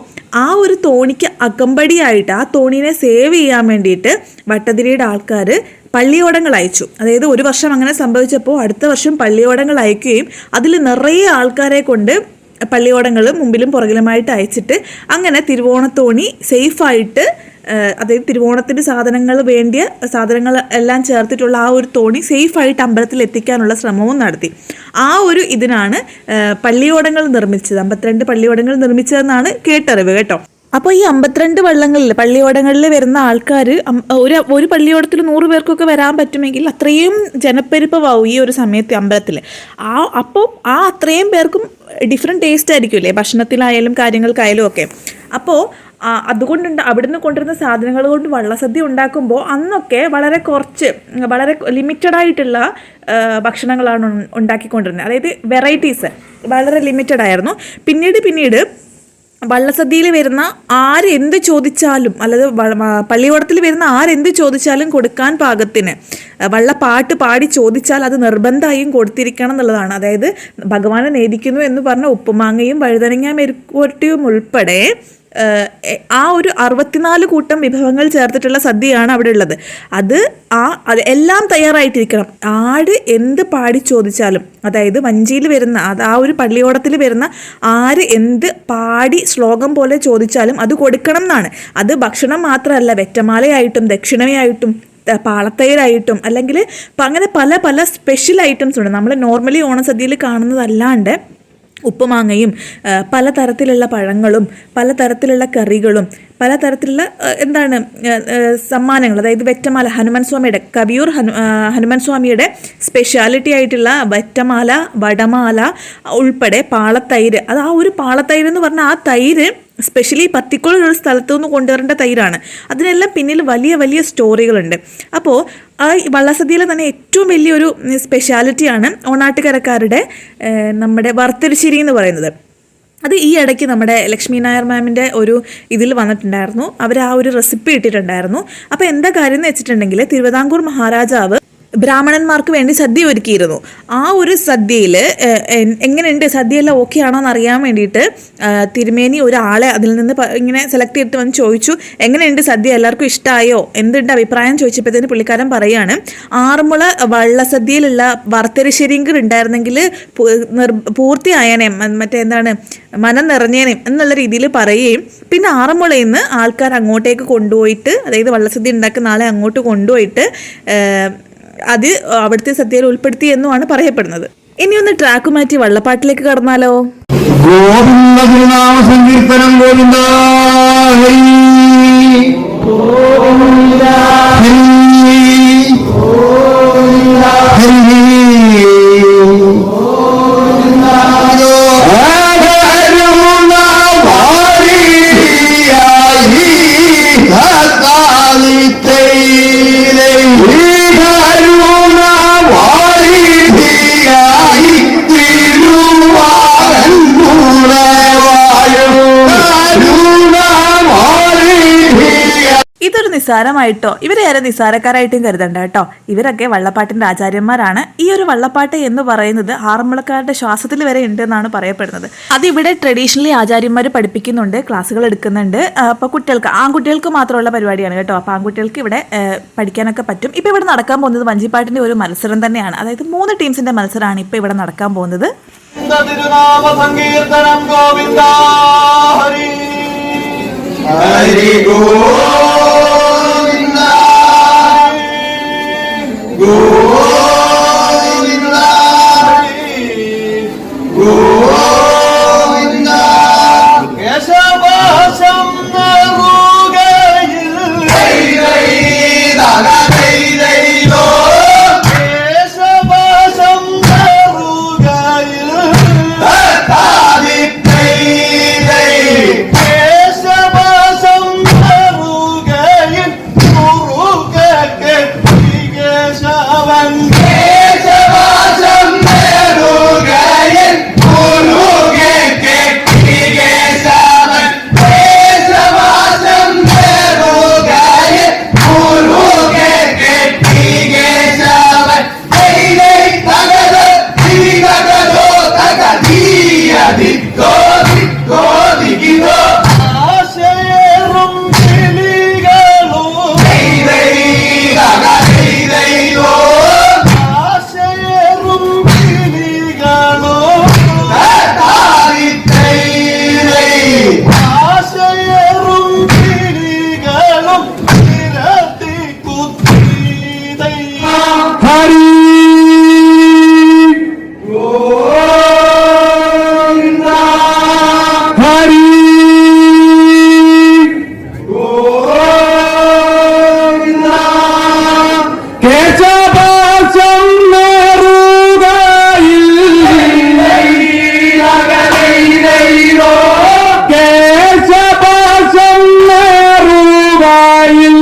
ആ ഒരു തോണിക്ക് അകമ്പടിയായിട്ട് ആ തോണീനെ സേവ് ചെയ്യാൻ വേണ്ടിയിട്ട് ഭട്ടതിരിയുടെ ആൾക്കാർ പള്ളിയോടങ്ങൾ അയച്ചു. അതായത് ഒരു വർഷം അങ്ങനെ സംഭവിച്ചപ്പോൾ അടുത്ത വർഷം പള്ളിയോടങ്ങൾ അയക്കുകയും അതിൽ നിറയെ ആൾക്കാരെ കൊണ്ട് പള്ളിയോടങ്ങൾ മുമ്പിലും പുറകിലുമായിട്ട് അയച്ചിട്ട് അങ്ങനെ തിരുവോണത്തോണി സേഫായിട്ട്, അതായത് തിരുവോണത്തിന് വേണ്ടിയ സാധനങ്ങൾ എല്ലാം ചേർത്തിട്ടുള്ള ആ ഒരു തോണി സേഫായിട്ട് അമ്പലത്തിൽ എത്തിക്കാനുള്ള ശ്രമവും നടത്തി. ആ ഒരു ഇതിനാണ് പള്ളിയോടങ്ങൾ നിർമ്മിച്ചത്, 52 പള്ളിയോടങ്ങൾ നിർമ്മിച്ചതെന്നാണ് കേട്ടറിവ് കേട്ടോ. അപ്പോൾ ഈ 52 പള്ളിയോടങ്ങളിൽ വരുന്ന ആൾക്കാർ ഒരു പള്ളിയോടത്തിൽ 100 പേർക്കൊക്കെ വരാൻ പറ്റുമെങ്കിൽ അത്രയും ജനപ്പെരുപ്പമാവും ഈ ഒരു സമയത്ത് അമ്പലത്തിൽ. അപ്പോൾ ആ അത്രയും പേർക്കും ഡിഫറെൻറ്റ് ടേസ്റ്റ് ആയിരിക്കുമല്ലേ ഭക്ഷണത്തിലായാലും കാര്യങ്ങൾക്കായാലും ഒക്കെ. അപ്പോൾ അതുകൊണ്ട് അവിടുന്ന് കൊണ്ടുവരുന്ന സാധനങ്ങൾ കൊണ്ട് വള്ളസദ്യ ഉണ്ടാക്കുമ്പോൾ അന്നൊക്കെ വളരെ ലിമിറ്റഡ് ആയിട്ടുള്ള ഭക്ഷണങ്ങളാണ് ഉണ്ടാക്കിക്കൊണ്ടിരുന്നത്. അതായത് വെറൈറ്റീസ് വളരെ ലിമിറ്റഡ് ആയിരുന്നു. പിന്നീട് വള്ളസദ്യയിൽ വരുന്ന ആരെന്ത് ചോദിച്ചാലും, അല്ലാതെ പള്ളിയോടത്തിൽ വരുന്ന ആരെന്ത് ചോദിച്ചാലും കൊടുക്കാൻ പാകത്തിന് വള്ളപ്പാട്ട് പാടി ചോദിച്ചാൽ അത് നിർബന്ധമായും കൊടുത്തിരിക്കണം എന്നുള്ളതാണ്. അതായത് ഭഗവാനെ നേദിക്കുന്നു എന്ന് പറഞ്ഞ ഉപ്പുമാങ്ങയും വഴുതനങ്ങ മെഴുക്കുവരട്ടിയും ഉൾപ്പെടെ ആ ഒരു 64 കൂട്ടം വിഭവങ്ങൾ ചേർത്തിട്ടുള്ള സദ്യയാണ് അവിടെ ഉള്ളത്. അത് എല്ലാം തയ്യാറായിട്ടിരിക്കണം. ആട് എന്ത് പാടി ചോദിച്ചാലും, അതായത് വഞ്ചിയിൽ വരുന്ന ആ ഒരു പള്ളിയോടത്തിൽ വരുന്ന ആര് എന്ത് പാടി ശ്ലോകം പോലെ ചോദിച്ചാലും അത് കൊടുക്കണം എന്നാണ്. അത് ഭക്ഷണം മാത്രമല്ല, വെറ്റമാലയായിട്ടും ദക്ഷിണയായിട്ടും പാളത്തൈരായിട്ടും അല്ലെങ്കിൽ അങ്ങനെ പല സ്പെഷ്യൽ ഐറ്റംസ് ഉണ്ട്. നമ്മൾ നോർമലി ഓണസദ്യയിൽ കാണുന്നതല്ലാണ്ട് ഉപ്പുമാങ്ങയും പലതരത്തിലുള്ള പഴങ്ങളും പലതരത്തിലുള്ള കറികളും പലതരത്തിലുള്ള സമ്മാനങ്ങൾ, അതായത് വെറ്റമാല, ഹനുമാൻ സ്വാമിയുടെ കവിയൂർ ഹനുമാൻ സ്വാമിയുടെ സ്പെഷ്യാലിറ്റി ആയിട്ടുള്ള വെറ്റമാല, വടമാല ഉൾപ്പെടെ പാളത്തൈര്. അത് ആ ഒരു പാളത്തൈര് എന്ന് പറഞ്ഞാൽ ആ തൈര് സ്പെഷ്യലി പർട്ടിക്കുലർ ഒരു സ്ഥലത്തു നിന്ന് കൊണ്ടുവരേണ്ട തൈരാണ്. അതിനെല്ലാം പിന്നിൽ വലിയ വലിയ സ്റ്റോറികളുണ്ട്. അപ്പോൾ ആ വള്ളസദ്യയിലെ തന്നെ ഏറ്റവും വലിയൊരു സ്പെഷ്യാലിറ്റിയാണ് ഓണാട്ടുകരക്കാരുടെ നമ്മുടെ വറുത്തരിശ്ശേരി എന്ന് പറയുന്നത്. അത് ഈ ഇടയ്ക്ക് നമ്മുടെ ലക്ഷ്മി നായർ മാമിൻ്റെ ഒരു ഇതിൽ വന്നിട്ടുണ്ടായിരുന്നു. അവർ ആ ഒരു റെസിപ്പി ഇട്ടിട്ടുണ്ടായിരുന്നു. അപ്പോൾ എന്താ കാര്യം എന്ന് വെച്ചിട്ടുണ്ടെങ്കിൽ, തിരുവിതാംകൂർ മഹാരാജാവ് ബ്രാഹ്മണന്മാർക്ക് വേണ്ടി സദ്യ ഒരുക്കിയിരുന്നു. ആ ഒരു സദ്യയിൽ എങ്ങനെയുണ്ട്, സദ്യയെല്ലാം ഓക്കെ ആണോ എന്ന് അറിയാൻ വേണ്ടിയിട്ട് തിരുമേനി ഒരാളെ അതിൽ നിന്ന് ഇങ്ങനെ സെലക്ട് ചെയ്തിട്ട് വന്ന് ചോദിച്ചു, എങ്ങനെയുണ്ട് സദ്യ, എല്ലാവർക്കും ഇഷ്ടമായോ, എന്തുണ്ട് അഭിപ്രായം ചോദിച്ചപ്പോഴത്തേന് പുള്ളിക്കാരൻ പറയുകയാണ്, ആറന്മുള വള്ളസദ്യയിലുള്ള വറുത്തരിശ്ശേരിയും കൂടി ഉണ്ടായിരുന്നെങ്കിൽ പൂർത്തിയായനെ, മനം നിറഞ്ഞേനെ എന്നുള്ള രീതിയിൽ പറയുകയും പിന്നെ ആറന്മുളയിൽ നിന്ന് ആൾക്കാർ അങ്ങോട്ടേക്ക് കൊണ്ടുപോയിട്ട്, അതായത് വള്ളസദ്യ ഉണ്ടാക്കുന്ന ആളെ അങ്ങോട്ട് കൊണ്ടുപോയിട്ട് അത് അവിടുത്തെ സദ്യയിൽ ഉൾപ്പെടുത്തി എന്നുമാണ് പറയപ്പെടുന്നത്. ഇനി ഒന്ന് ട്രാക്ക് മാറ്റി വള്ളപ്പാട്ടിലേക്ക് കടന്നാലോ. ഗോവിന്ദ തിരുനാമ സങ്കീർത്തനം. ഗോവിന്ദ ഇതൊരു നിസ്സാരമായിട്ടോ, ഇവരെ ആരും നിസ്സാരക്കാരായിട്ടും കരുതണ്ട കേട്ടോ. ഇവരൊക്കെ വള്ളപ്പാട്ടിൻ്റെ ആചാര്യന്മാരാണ്. ഈ ഒരു വള്ളപ്പാട്ട് എന്ന് പറയുന്നത് ആറന്മുളക്കാരുടെ ശ്വാസത്തിൽ വരെ ഉണ്ട് എന്നാണ് പറയപ്പെടുന്നത്. അതിവിടെ ട്രഡീഷണലി ആചാര്യന്മാർ പഠിപ്പിക്കുന്നുണ്ട്, ക്ലാസ്സുകൾ എടുക്കുന്നുണ്ട്. അപ്പോൾ കുട്ടികൾക്ക്, ആൺകുട്ടികൾക്ക് മാത്രമുള്ള പരിപാടിയാണ് കേട്ടോ. അപ്പോൾ ആൺകുട്ടികൾക്ക് ഇവിടെ പഠിക്കാനൊക്കെ പറ്റും. ഇപ്പോൾ ഇവിടെ നടക്കാൻ പോകുന്നത് വഞ്ചിപ്പാട്ടിൻ്റെ ഒരു മത്സരം തന്നെയാണ്. അതായത് 3 ടീംസിൻ്റെ മത്സരമാണ് ഇപ്പോൾ ഇവിടെ നടക്കാൻ പോകുന്നത്. ഹരി ഗോവിന്ദ ഗോവിന്ദ ഗോവിന്ദ കേശവാസം നറുകയിൽ ദൈദൈദൈദൈദോ കേശവാസം നറുകയിൽ താദിദൈദൈ കേശവാസം നറുകയിൽ മുറുകെ കേശവൻ കേശവാസം നറുകയിൽ മുറുകെ കേശവൻ കേശവാസം നറുകയിൽ മുറുകെ കേശവൻ ദൈദൈ തഗദ ദിഗദോ തഗദീയദിക്കോ ദിക്കോ ദിഗിദോ ആശയേറും കിളികളോ ദൈദൈ തഗദൈദൈദോ ആശയേറും കിളികളോ താദിദൈദൈ ആശയേറും കിളികളും നിരത്തി കുത്തിദൈ ഹരി ഗോവിന്ദ ഹരി ഗോവിന്ദ കേശവാസം നറുകയിൽ കേശവാസം നറുകയിൽ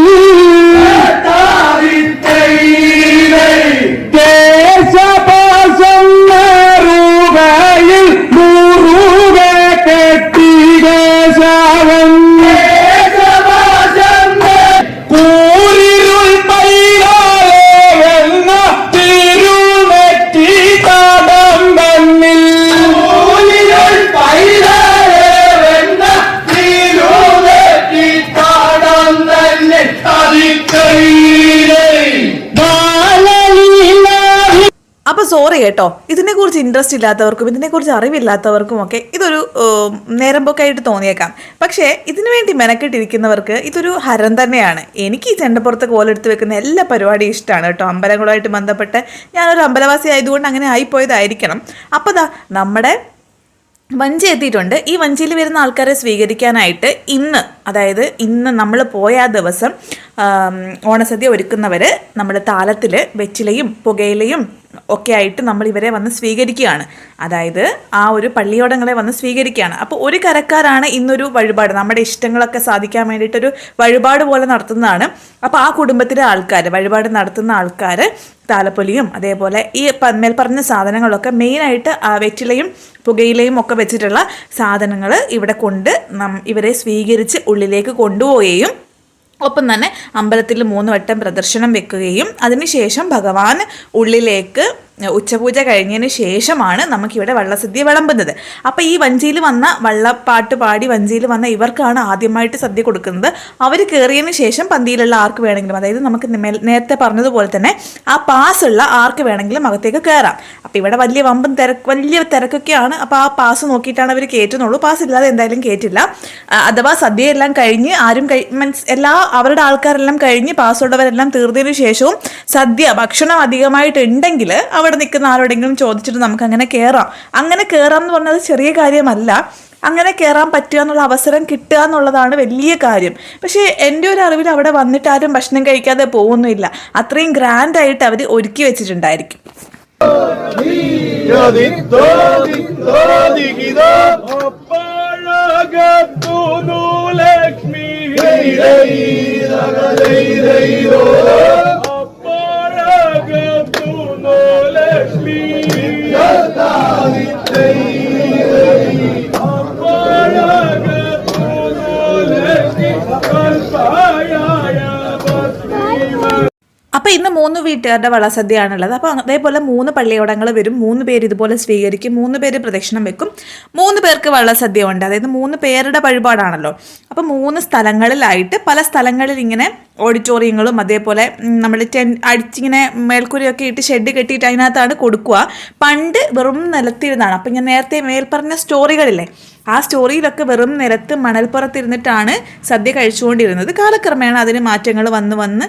കേശവാസം നറുകയിൽ മുറുകെ കെട്ടി കേശവൻ കൂരിരുൾ പൈകാലെ എന്ന തിരുനെറ്റി തടം തന്നിൽ കൂരിരുൾ പൈകാലെ എന്ന തിരുനെറ്റി തടം തന്നിൽ അതിക്കൈയിലെ അപ്പോൾ സോറി കേട്ടോ, ഇതിനെക്കുറിച്ച് ഇൻട്രസ്റ്റ് ഇല്ലാത്തവർക്കും ഇതിനെക്കുറിച്ച് അറിവില്ലാത്തവർക്കും ഒക്കെ ഇതൊരു നേരം പോക്കായിട്ട് തോന്നിയേക്കാം. പക്ഷേ ഇതിനു വേണ്ടി മെനക്കെട്ടിരിക്കുന്നവർക്ക് ഇതൊരു ഹരം തന്നെയാണ്. എനിക്ക് ഈ ചെണ്ടപ്പുറത്ത് കോലെടുത്ത് വെക്കുന്ന എല്ലാ പരിപാടിയും ഇഷ്ടമാണ് കേട്ടോ. അമ്പലങ്ങളുമായിട്ട് ബന്ധപ്പെട്ട് ഞാനൊരു അമ്പലവാസി ആയതുകൊണ്ട് അങ്ങനെ ആയിപ്പോയതായിരിക്കണം. അപ്പോൾ നമ്മുടെ വഞ്ചി എത്തിയിട്ടുണ്ട്. ഈ വഞ്ചിയിൽ വരുന്ന ആൾക്കാരെ സ്വീകരിക്കാനായിട്ട് ഇന്ന് നമ്മൾ പോയ ആ ദിവസം ഓണസദ്യ ഒരുക്കുന്നവർ നമ്മൾ താലത്തിൽ വെറ്റിലയും പുകയിലയും ഒക്കെ ആയിട്ട് നമ്മൾ ഇവരെ വന്ന് സ്വീകരിക്കുകയാണ്. അതായത് ആ ഒരു പള്ളിയോടങ്ങളെ വന്ന് സ്വീകരിക്കുകയാണ്. അപ്പോൾ ഒരു കരക്കാരാണ് ഇന്നൊരു വഴിപാട്, നമ്മുടെ ഇഷ്ടങ്ങളൊക്കെ സാധിക്കാൻ വേണ്ടിയിട്ടൊരു വഴിപാട് പോലെ നടത്തുന്നതാണ്. അപ്പോൾ ആ കുടുംബത്തിലെ ആൾക്കാർ, വഴിപാട് നടത്തുന്ന ആൾക്കാർ താലപ്പൊലിയും അതേപോലെ ഈ മേൽ പറഞ്ഞ സാധനങ്ങളൊക്കെ മെയിനായിട്ട് വെറ്റിലയും പുകയിലയും ഒക്കെ വെച്ചിട്ടുള്ള സാധനങ്ങൾ ഇവിടെ കൊണ്ട് ഇവരെ സ്വീകരിച്ച് ഉള്ളിലേക്ക് കൊണ്ടുപോവുകയും ഒപ്പം തന്നെ അമ്പലത്തിൽ 3 വട്ടം പ്രദർശനം വെക്കുകയും അതിനുശേഷം ഭഗവാൻ ഉള്ളിലേക്ക് ഉച്ചപൂജ കഴിഞ്ഞതിന് ശേഷമാണ് നമുക്കിവിടെ വള്ളസദ്യ വിളമ്പുന്നത്. അപ്പോൾ ഈ വഞ്ചിയിൽ വന്ന വള്ളപ്പാട്ട് പാടി വഞ്ചിയിൽ വന്ന ഇവർക്കാണ് ആദ്യമായിട്ട് സദ്യ കൊടുക്കുന്നത്. അവർ കയറിയതിന് ശേഷം പന്തിയിലുള്ള ആർക്ക് വേണമെങ്കിലും, അതായത് നമുക്ക് നേരത്തെ പറഞ്ഞതുപോലെ തന്നെ ആ പാസ്സുള്ള ആർക്ക് വേണമെങ്കിലും അകത്തേക്ക് കയറാം. അപ്പോൾ ഇവിടെ വലിയ തിരക്കൊക്കെയാണ്. അപ്പോൾ ആ പാസ് നോക്കിയിട്ടാണ് അവർ കയറ്റുന്നുള്ളൂ. പാസ് ഇല്ലാതെ എന്തായാലും കയറ്റില്ല. അഥവാ സദ്യയെല്ലാം കഴിഞ്ഞ് അവരുടെ ആൾക്കാരെല്ലാം കഴിഞ്ഞ് പാസ്സുള്ളവരെല്ലാം തീർന്നതിന് ശേഷവും ഭക്ഷണം അധികമായിട്ടുണ്ടെങ്കിൽ അവിടെ നിൽക്കുന്ന ആരോടെങ്കിലും ചോദിച്ചിട്ട് നമുക്ക് അങ്ങനെ കയറാം എന്ന് പറഞ്ഞത് ചെറിയ കാര്യമല്ല. അങ്ങനെ കയറാൻ പറ്റുക എന്നുള്ള അവസരം കിട്ടുക എന്നുള്ളതാണ് വലിയ കാര്യം. പക്ഷേ എൻ്റെ ഒരു അറിവിൽ അവിടെ വന്നിട്ട് ആരും ഭക്ഷണം കഴിക്കാതെ പോകുന്നില്ല. അത്രയും ഗ്രാൻഡായിട്ട് അവർ ഒരുക്കി വെച്ചിട്ടുണ്ടായിരിക്കും. അപ്പോൾ ഇന്ന് 3 വീട്ടുകാരുടെ വള്ളസദ്യയാണുള്ളത്. അപ്പോൾ അതേപോലെ 3 പള്ളിയോടങ്ങൾ വരും. 3 പേര് ഇതുപോലെ സ്വീകരിക്കും. 3 പേര് പ്രദക്ഷിണം വെക്കും. 3 പേർക്ക് വള്ളസദ്യ ഉണ്ട്. അതായത് 3 പേരുടെ വഴിപാടാണല്ലോ. അപ്പോൾ 3 സ്ഥലങ്ങളിലായിട്ട് പല സ്ഥലങ്ങളിൽ ഇങ്ങനെ ഓഡിറ്റോറിയങ്ങളും അതേപോലെ നമ്മൾ അടിച്ചിങ്ങനെ മേൽക്കൂരയൊക്കെ ഇട്ട് ഷെഡ് കെട്ടിയിട്ട് അതിനകത്താണ് കൊടുക്കുക. പണ്ട് വെറും നിലത്തിരുന്നാണ്. അപ്പം ഞാൻ നേരത്തെ മേൽപ്പറഞ്ഞ സ്റ്റോറികളില്ലേ, ആ സ്റ്റോറിയിലൊക്കെ വെറും നിലത്ത് മണൽപ്പുറത്തിരുന്നിട്ടാണ് സദ്യ കഴിച്ചുകൊണ്ടിരുന്നത്. കാലക്രമേണ അതിന് മാറ്റങ്ങൾ വന്ന്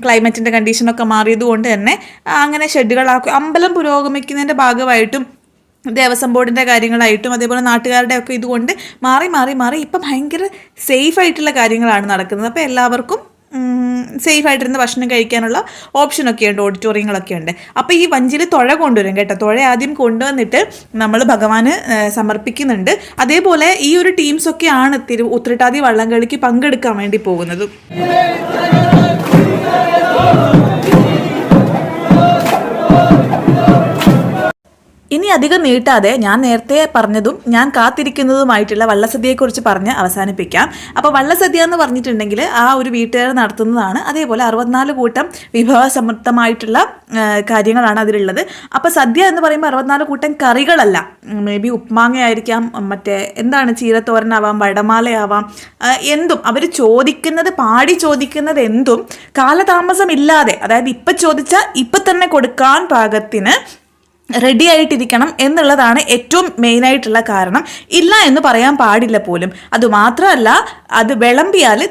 ക്ലൈമറ്റിൻ്റെ കണ്ടീഷനൊക്കെ മാറിയതുകൊണ്ട് തന്നെ അങ്ങനെ ഷെഡുകളാക്കും. അമ്പലം പുരോഗമിക്കുന്നതിൻ്റെ ഭാഗമായിട്ടും ദേവസ്വം ബോർഡിൻ്റെ കാര്യങ്ങളായിട്ടും അതേപോലെ നാട്ടുകാരുടെ ഒക്കെ ഇതുകൊണ്ട് മാറി ഇപ്പം ഭയങ്കര സേഫായിട്ടുള്ള കാര്യങ്ങളാണ് നടക്കുന്നത്. അപ്പോൾ എല്ലാവർക്കും സേഫായിട്ടിരുന്ന് ഭക്ഷണം കഴിക്കാനുള്ള ഓപ്ഷനൊക്കെ ഉണ്ട്, ഓഡിറ്റോറിയങ്ങളൊക്കെ ഉണ്ട്. അപ്പോൾ ഈ വഞ്ചിയിൽ തുഴ കൊണ്ടുവരും കേട്ടോ. തുഴ ആദ്യം കൊണ്ടുവന്നിട്ട് നമ്മൾ ഭഗവാന് സമർപ്പിക്കുന്നുണ്ട്. അതേപോലെ ഈ ഒരു ടീംസൊക്കെയാണ് ഉത്രട്ടാതി വള്ളംകളിക്ക് പങ്കെടുക്കാൻ വേണ്ടി പോകുന്നത്. ഇനി അധികം നീട്ടാതെ ഞാൻ നേരത്തെ പറഞ്ഞതും ഞാൻ കാത്തിരിക്കുന്നതുമായിട്ടുള്ള വള്ളസദ്യയെക്കുറിച്ച് പറഞ്ഞ് അവസാനിപ്പിക്കാം. അപ്പോൾ വള്ളസദ്യ എന്ന് പറഞ്ഞിട്ടുണ്ടെങ്കിൽ ആ ഒരു വീട്ടുകാർ നടത്തുന്നതാണ്. അതേപോലെ 64 കൂട്ടം വിഭവസമൃദ്ധമായിട്ടുള്ള കാര്യങ്ങളാണ് അതിലുള്ളത്. അപ്പോൾ സദ്യ എന്ന് പറയുമ്പോൾ 64 കൂട്ടം കറികളല്ല. മേ ബി ഉപ്മാങ്ങയായിരിക്കാം, മറ്റേ ചീരത്തോരനാവാം, വടമാലയാവാം, എന്തും അവർ പാടി ചോദിക്കുന്നത് എന്തും കാലതാമസമില്ലാതെ, അതായത് ഇപ്പം ചോദിച്ചാൽ ഇപ്പം തന്നെ കൊടുക്കാൻ പാകത്തിന് റെഡി ആയിട്ടിരിക്കണം എന്നുള്ളതാണ് ഏറ്റവും മെയിനായിട്ടുള്ള കാരണം. ഇല്ല എന്ന് പറയാൻ പാടില്ല പോലും. അതുമാത്രമല്ല, അത് വിളമ്പിയാൽ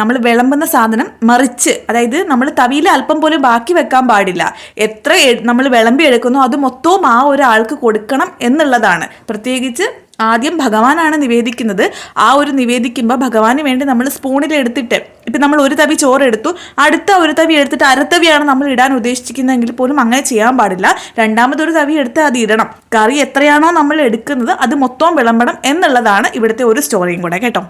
നമ്മൾ വിളമ്പുന്ന സാധനം മറിച്ച്, അതായത് നമ്മൾ തവിയിൽ അല്പം പോലും ബാക്കി വെക്കാൻ പാടില്ല. എത്ര നമ്മൾ വിളമ്പി എടുക്കുന്നോ അത് മൊത്തവും ആ ഒരാൾക്ക് കൊടുക്കണം എന്നുള്ളതാണ്. പ്രത്യേകിച്ച് ആദ്യം ഭഗവാനാണ് നിവേദിക്കുന്നത്. ആ ഒരു നിവേദിക്കുമ്പോൾ ഭഗവാന് വേണ്ടി നമ്മൾ സ്പൂണിലെടുത്തിട്ട്, ഇപ്പം നമ്മൾ ഒരു തവി ചോറെടുത്തു, അടുത്ത ഒരു തവി എടുത്തിട്ട് അരത്തവിയാണ് നമ്മൾ ഇടാൻ ഉദ്ദേശിക്കുന്നതെങ്കിൽ പോലും അങ്ങനെ ചെയ്യാൻ പാടില്ല. രണ്ടാമതൊരു തവി എടുത്ത് അത് ഇടണം. കറി എത്രയാണോ നമ്മൾ എടുക്കുന്നത് അത് മൊത്തം വിളമ്പണം എന്നുള്ളതാണ് ഇവിടുത്തെ ഒരു സ്റ്റോറിയും കൂടെ കേട്ടോ.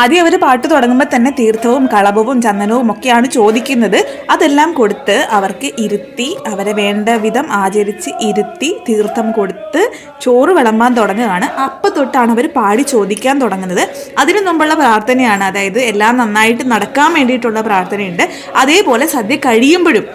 ആദ്യം അവർ പാട്ട് തുടങ്ങുമ്പോൾ തന്നെ തീർത്ഥവും കളഭവും ചന്ദനവും ഒക്കെയാണ് ചോദിക്കുന്നത്. അതെല്ലാം കൊടുത്ത് അവർക്ക് ഇരുത്തി, അവരെ വേണ്ട വിധം ആചരിച്ച് ഇരുത്തി തീർത്ഥം കൊടുത്ത് ചോറ് വിളമ്പാൻ തുടങ്ങുകയാണ്. അപ്പം തൊട്ടാണ് അവർ പാടി ചോദിക്കാൻ തുടങ്ങുന്നത്. അതിനു മുമ്പുള്ള പ്രാർത്ഥനയാണ്, അതായത് എല്ലാം നന്നായിട്ട് നടക്കാൻ വേണ്ടിയിട്ടുള്ള പ്രാർത്ഥനയുണ്ട്. അതേപോലെ സദ്യ കഴിയുമ്പോഴും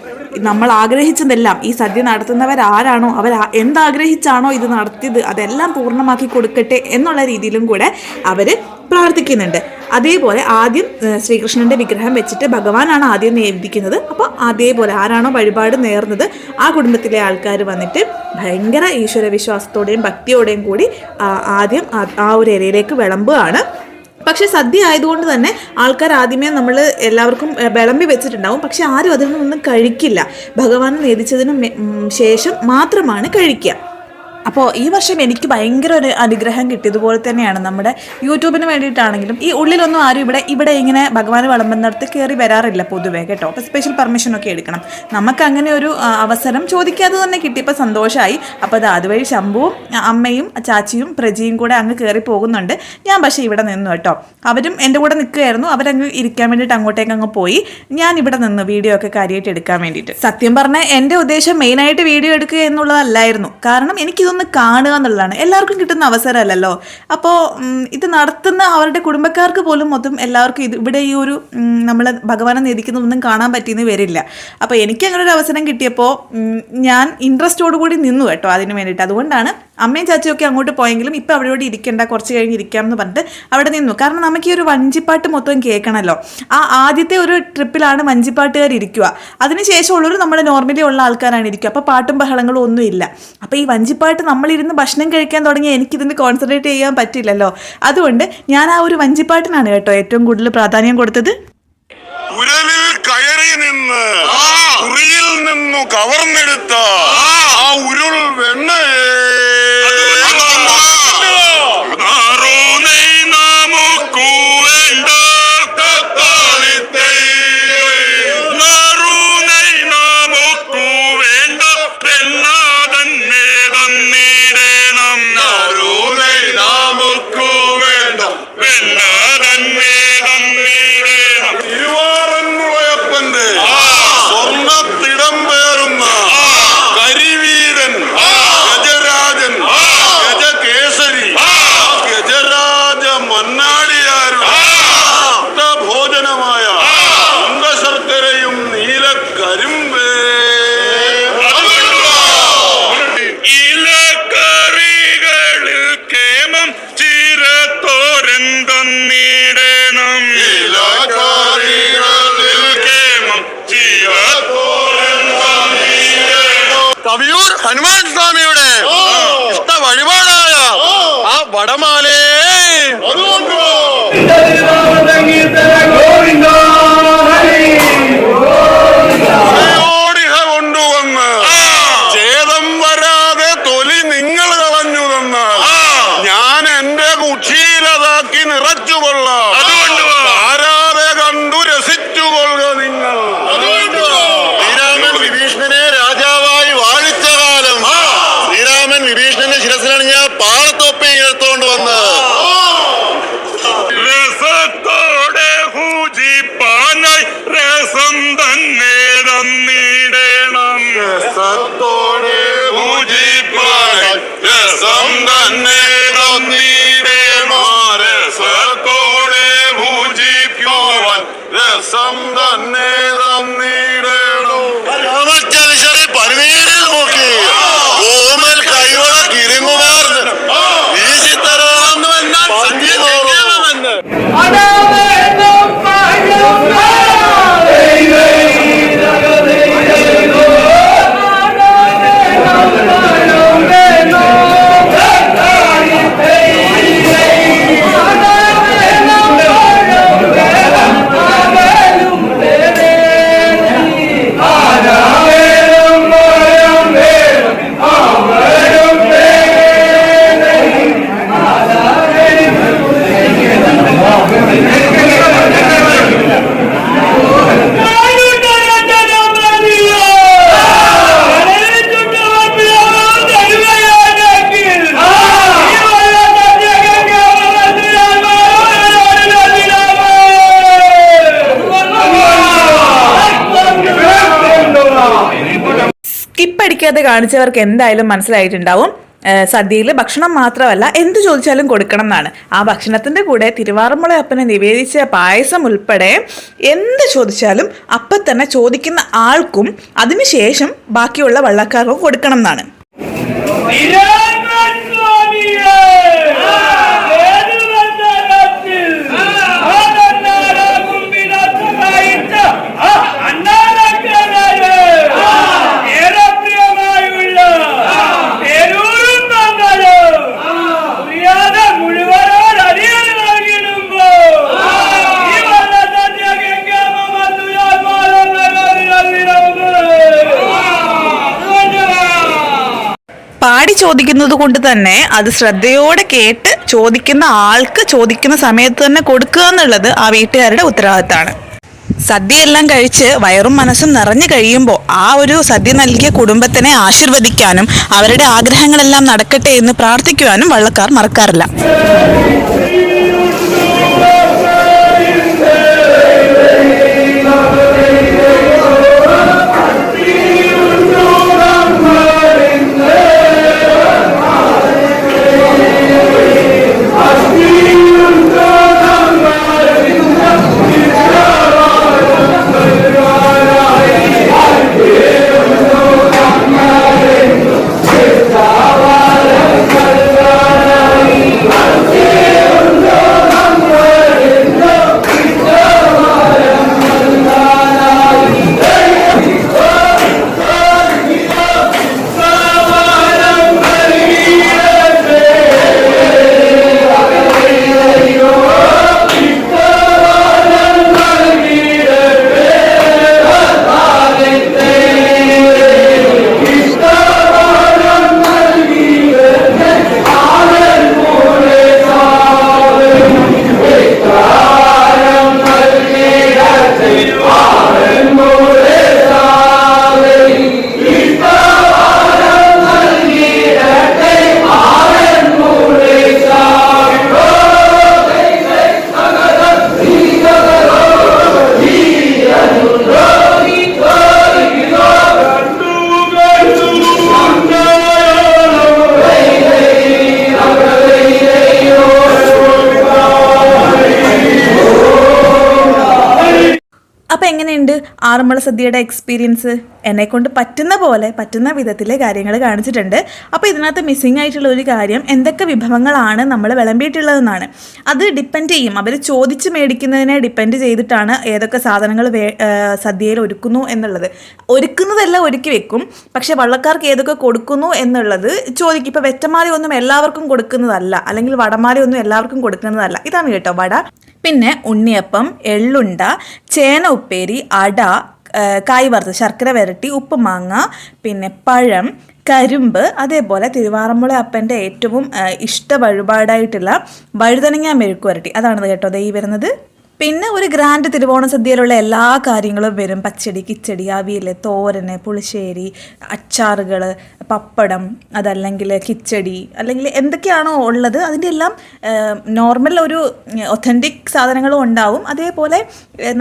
നമ്മൾ ആഗ്രഹിച്ചതെല്ലാം, ഈ സദ്യ നടത്തുന്നവരാരാണോ അവർ എന്താഗ്രഹിച്ചാണോ ഇത് നടത്തിയത് അതെല്ലാം പൂർണ്ണമാക്കി കൊടുക്കട്ടെ എന്നുള്ള രീതിയിലും കൂടെ അവർ പ്രാർത്ഥിക്കുന്നുണ്ട്. അതേപോലെ ആദ്യം ശ്രീകൃഷ്ണൻ്റെ വിഗ്രഹം വെച്ചിട്ട് ഭഗവാനാണ് ആദ്യം നിവേദിക്കുന്നത്. അപ്പോൾ അതേപോലെ ആരാണോ വഴിപാട് നേർന്നത് ആ കുടുംബത്തിലെ ആൾക്കാർ വന്നിട്ട് ഭയങ്കര ഈശ്വരവിശ്വാസത്തോടെയും ഭക്തിയോടെയും കൂടി ആദ്യം ആ ഒരു ഇലയിലേക്ക് വിളമ്പുകയാണ്. പക്ഷെ സദ്യ ആയതുകൊണ്ട് തന്നെ ആൾക്കാർ ആദ്യമേ നമ്മൾ എല്ലാവർക്കും വിളമ്പി വെച്ചിട്ടുണ്ടാവും. പക്ഷെ ആരും അതിൽ നിന്നൊന്നും കഴിക്കില്ല. ഭഗവാൻ നേദിച്ചതിന് ശേഷം മാത്രമാണ് കഴിക്കുക. അപ്പോൾ ഈ വർഷം എനിക്ക് ഭയങ്കര ഒരു അനുഗ്രഹം കിട്ടിയതുപോലെ തന്നെയാണ് നമ്മുടെ യൂട്യൂബിന് വേണ്ടിയിട്ടാണെങ്കിലും ഈ ഉള്ളിലൊന്നും ആരും ഇവിടെ ഇങ്ങനെ ഭഗവാന് വിളമ്പുന്നിടത്ത് കയറി വരാറില്ല പൊതുവേ കേട്ടോ. അപ്പോൾ സ്പെഷ്യൽ പെർമിഷനൊക്കെ എടുക്കണം. നമുക്ക് അങ്ങനെ ഒരു അവസരം ചോദിക്കാതെ തന്നെ കിട്ടിയപ്പോൾ സന്തോഷമായി. അപ്പോൾ അതുവഴി ശംഭുവും അമ്മയും ചാച്ചിയും പ്രജിയും കൂടെ അങ്ങ് കയറി പോകുന്നുണ്ട്. ഞാൻ പക്ഷേ ഇവിടെ നിന്നു കേട്ടോ. അവരും എൻ്റെ കൂടെ നിൽക്കുകയായിരുന്നു. അവരങ്ങ് ഇരിക്കാൻ വേണ്ടിയിട്ട് അങ്ങോട്ടേക്ക് അങ്ങ് പോയി. ഞാൻ ഇവിടെ നിന്ന് വീഡിയോ ഒക്കെ കാര്യമായിട്ട് എടുക്കാൻ വേണ്ടിയിട്ട്. സത്യം പറഞ്ഞാൽ എൻ്റെ ഉദ്ദേശം മെയിനായിട്ട് വീഡിയോ എടുക്കുക എന്നുള്ളതല്ലായിരുന്നു. കാരണം എനിക്കിതൊന്ന് കാണുക എന്നുള്ളതാണ്. എല്ലാവർക്കും കിട്ടുന്ന അവസരമല്ലല്ലോ. അപ്പോൾ ഇത് നടത്തുന്ന അവരുടെ കുടുംബക്കാർക്ക് പോലും മൊത്തം എല്ലാവർക്കും ഇവിടെ ഈ ഒരു നമ്മൾ ഭഗവാനെ നേദിക്കുന്നതൊന്നും കാണാൻ പറ്റിയെന്ന് വരില്ല. അപ്പോൾ എനിക്ക് അങ്ങനെ ഒരു അവസരം കിട്ടിയപ്പോൾ ഞാൻ ഇൻട്രസ്റ്റോടുകൂടി നിന്നു കേട്ടോ അതിന് വേണ്ടിയിട്ട്. അതുകൊണ്ടാണ് അമ്മയും ചാച്ചയൊക്കെ അങ്ങോട്ട് പോയെങ്കിലും ഇപ്പോൾ അവിടെയോട് ഇരിക്കേണ്ട, കുറച്ച് കഴിഞ്ഞ് ഇരിക്കാം എന്ന് പറഞ്ഞിട്ട് അവിടെ നിന്നു. കാരണം നമുക്ക് ഈ ഒരു വഞ്ചിപ്പാട്ട് മൊത്തം കേൾക്കണമല്ലോ. ആ ആദ്യത്തെ ഒരു ട്രിപ്പിലാണ് വഞ്ചിപ്പാട്ടുകാർ ഇരിക്കുക. അതിനുശേഷമുള്ളൊരു നമ്മൾ നോർമലി ഉള്ള ആൾക്കാരാണ് ഇരിക്കുക. അപ്പോൾ പാട്ടും ബഹളങ്ങളും ഒന്നും ഇല്ല. അപ്പോൾ ഈ വഞ്ചിപ്പാട്ട് നമ്മളിരുന്ന് ഭക്ഷണം കഴിക്കാൻ തുടങ്ങിയാൽ എനിക്കിതിന് കോൺസെൻട്രേറ്റ് ചെയ്യാൻ പറ്റില്ലല്ലോ. അതുകൊണ്ട് ഞാൻ ആ ഒരു വഞ്ചിപ്പാട്ടിനാണ് കേട്ടോ ഏറ്റവും കൂടുതൽ പ്രാധാന്യം കൊടുത്തത്. ഉരലിൽ കയറി നിന്ന് ഉറിയിൽ നിന്നു കവർന്നെടുത്ത ആ ഉരുൾ വെണ്ണയെ കവിയൂർ ഹനുമാൻ സ്വാമിയുടെ ഇഷ്ട വഴിപാടായ ആ വടമാലേ കൊണ്ടുവന്ന് ഛേദം വരാതെ തൊലി നിങ്ങൾ കളഞ്ഞു തന്ന് ഞാൻ എന്റെ കുക്ഷീലതാക്കി നിറച്ചുകൊള്ളാം. ആരാതെ കണ്ടു രസിച്ചുകൊള്ളുക നിങ്ങൾ. ശ്രീരാമൻ വിഭീഷണനെ രാജാവായി വാഴിച്ച കാലം ശ്രീരാമൻ വിഭീഷണന്റെ ശിരസിലണിഞ്ഞ പാളത്തൊപ്പി എടുത്തോണ്ട് വന്ന് രസത്തോടെ പൂജിപ്പാനായി രസം തന്നെ തന്നിടണം. രസത്തോടെ പൂജിപ്പാനായി രസം തന്നെ തന്നിടണം. രസത്തോടെ പൂജിക്കുവാൻ രസം തന്നെ തന്നിടണം. രാമചരിശറി പരുവീരിൽ നോക്കി ഓമൽ കൈവള കിരിങ്ങുമാർന്ന് വീശിത്തരാമെന്ന് എന്നാൽ സത്യമെന്ന് സ്കിപ്പടിക്കാതെ കാണിച്ചവർക്ക് എന്തായാലും മനസ്സിലായിട്ടുണ്ടാവും. സദ്യയിൽ ഭക്ഷണം മാത്രമല്ല എന്ത് ചോദിച്ചാലും കൊടുക്കണം എന്നാണ്. ആ ഭക്ഷണത്തിൻ്റെ കൂടെ തിരുവാറന്മുള അപ്പനെ നിവേദിച്ച പായസം ഉൾപ്പെടെ എന്ത് ചോദിച്ചാലും അപ്പം തന്നെ ചോദിക്കുന്ന ആൾക്കും അതിനുശേഷം ബാക്കിയുള്ള വള്ളക്കാർക്കും കൊടുക്കണം എന്നാണ്. പാടി ചോദിക്കുന്നത് കൊണ്ട് തന്നെ അത് ശ്രദ്ധയോടെ കേട്ട് ചോദിക്കുന്ന ആൾക്ക് ചോദിക്കുന്ന സമയത്ത് തന്നെ കൊടുക്കുക എന്നുള്ളത് ആ വീട്ടുകാരുടെ ഉത്തരവാദിത്തമാണ്. സദ്യയെല്ലാം കഴിച്ച് വയറും മനസ്സും നിറഞ്ഞു കഴിയുമ്പോൾ ആ ഒരു സദ്യ നൽകിയ കുടുംബത്തിനെ ആശീർവദിക്കാനും അവരുടെ ആഗ്രഹങ്ങളെല്ലാം നടക്കട്ടെ എന്ന് പ്രാർത്ഥിക്കുവാനും വള്ളക്കാർ മറക്കാറില്ല. അപ്പോൾ എങ്ങനെയുണ്ട് ആറന്മുള സദ്യയുടെ എക്സ്പീരിയൻസ്? എന്നെക്കൊണ്ട് പറ്റുന്ന പോലെ പറ്റുന്ന വിധത്തിലെ കാര്യങ്ങൾ കാണിച്ചിട്ടുണ്ട്. അപ്പോൾ ഇതിനകത്ത് മിസ്സിംഗ് ആയിട്ടുള്ള ഒരു കാര്യം എന്തൊക്കെ വിഭവങ്ങളാണ് നമ്മൾ വിളമ്പിയിട്ടുള്ളതെന്നാണ്. അത് ഡിപ്പെൻഡ് ചെയ്യും, അവർ ചോദിച്ച് മേടിക്കുന്നതിനെ ഡിപ്പെൻഡ് ചെയ്തിട്ടാണ് ഏതൊക്കെ സാധനങ്ങൾ സദ്യയിൽ ഒരുക്കുന്നു എന്നുള്ളത്. ഒരുക്കുന്നതല്ല ഒരുക്കി വെക്കും, പക്ഷേ വള്ളക്കാർക്ക് ഏതൊക്കെ കൊടുക്കുന്നു എന്നുള്ളത് ചോദിക്കും. ഇപ്പോൾ വെറ്റമാല ഒന്നും എല്ലാവർക്കും കൊടുക്കുന്നതല്ല, അല്ലെങ്കിൽ വടമാല ഒന്നും എല്ലാവർക്കും കൊടുക്കുന്നതല്ല. ഇതാണ് കേട്ടോ വട. പിന്നെ ഉണ്ണിയപ്പം, എള്ളുണ്ട, ചേന ഉപ്പേരി, അട, കായ് വറുത്ത്, ശർക്കര വരട്ടി, ഉപ്പുമാങ്ങ, പിന്നെ പഴം, കരിമ്പ്, അതേപോലെ തിരുവാറന്മുള അപ്പൻ്റെ ഏറ്റവും ഇഷ്ട വഴിപാടായിട്ടുള്ള വഴുതനങ്ങ മെഴുക്ക് വരട്ടി. അതാണ് കേട്ടോ ദേ ഈ വരുന്നത്. പിന്നെ ഒരു ഗ്രാൻഡ് തിരുവോണ സദ്യയിലുള്ള എല്ലാ കാര്യങ്ങളും വരും. പച്ചടി, കിച്ചടി, അവിയൽ, തോരന്, പുളിശ്ശേരി, അച്ചാറുകൾ, പപ്പടം, അതല്ലെങ്കിൽ കിച്ചടി, അല്ലെങ്കിൽ എന്തൊക്കെയാണോ ഉള്ളത് അതിൻ്റെ എല്ലാം നോർമൽ ഒരു ഒത്തൻറ്റിക് സാധനങ്ങളും ഉണ്ടാവും. അതേപോലെ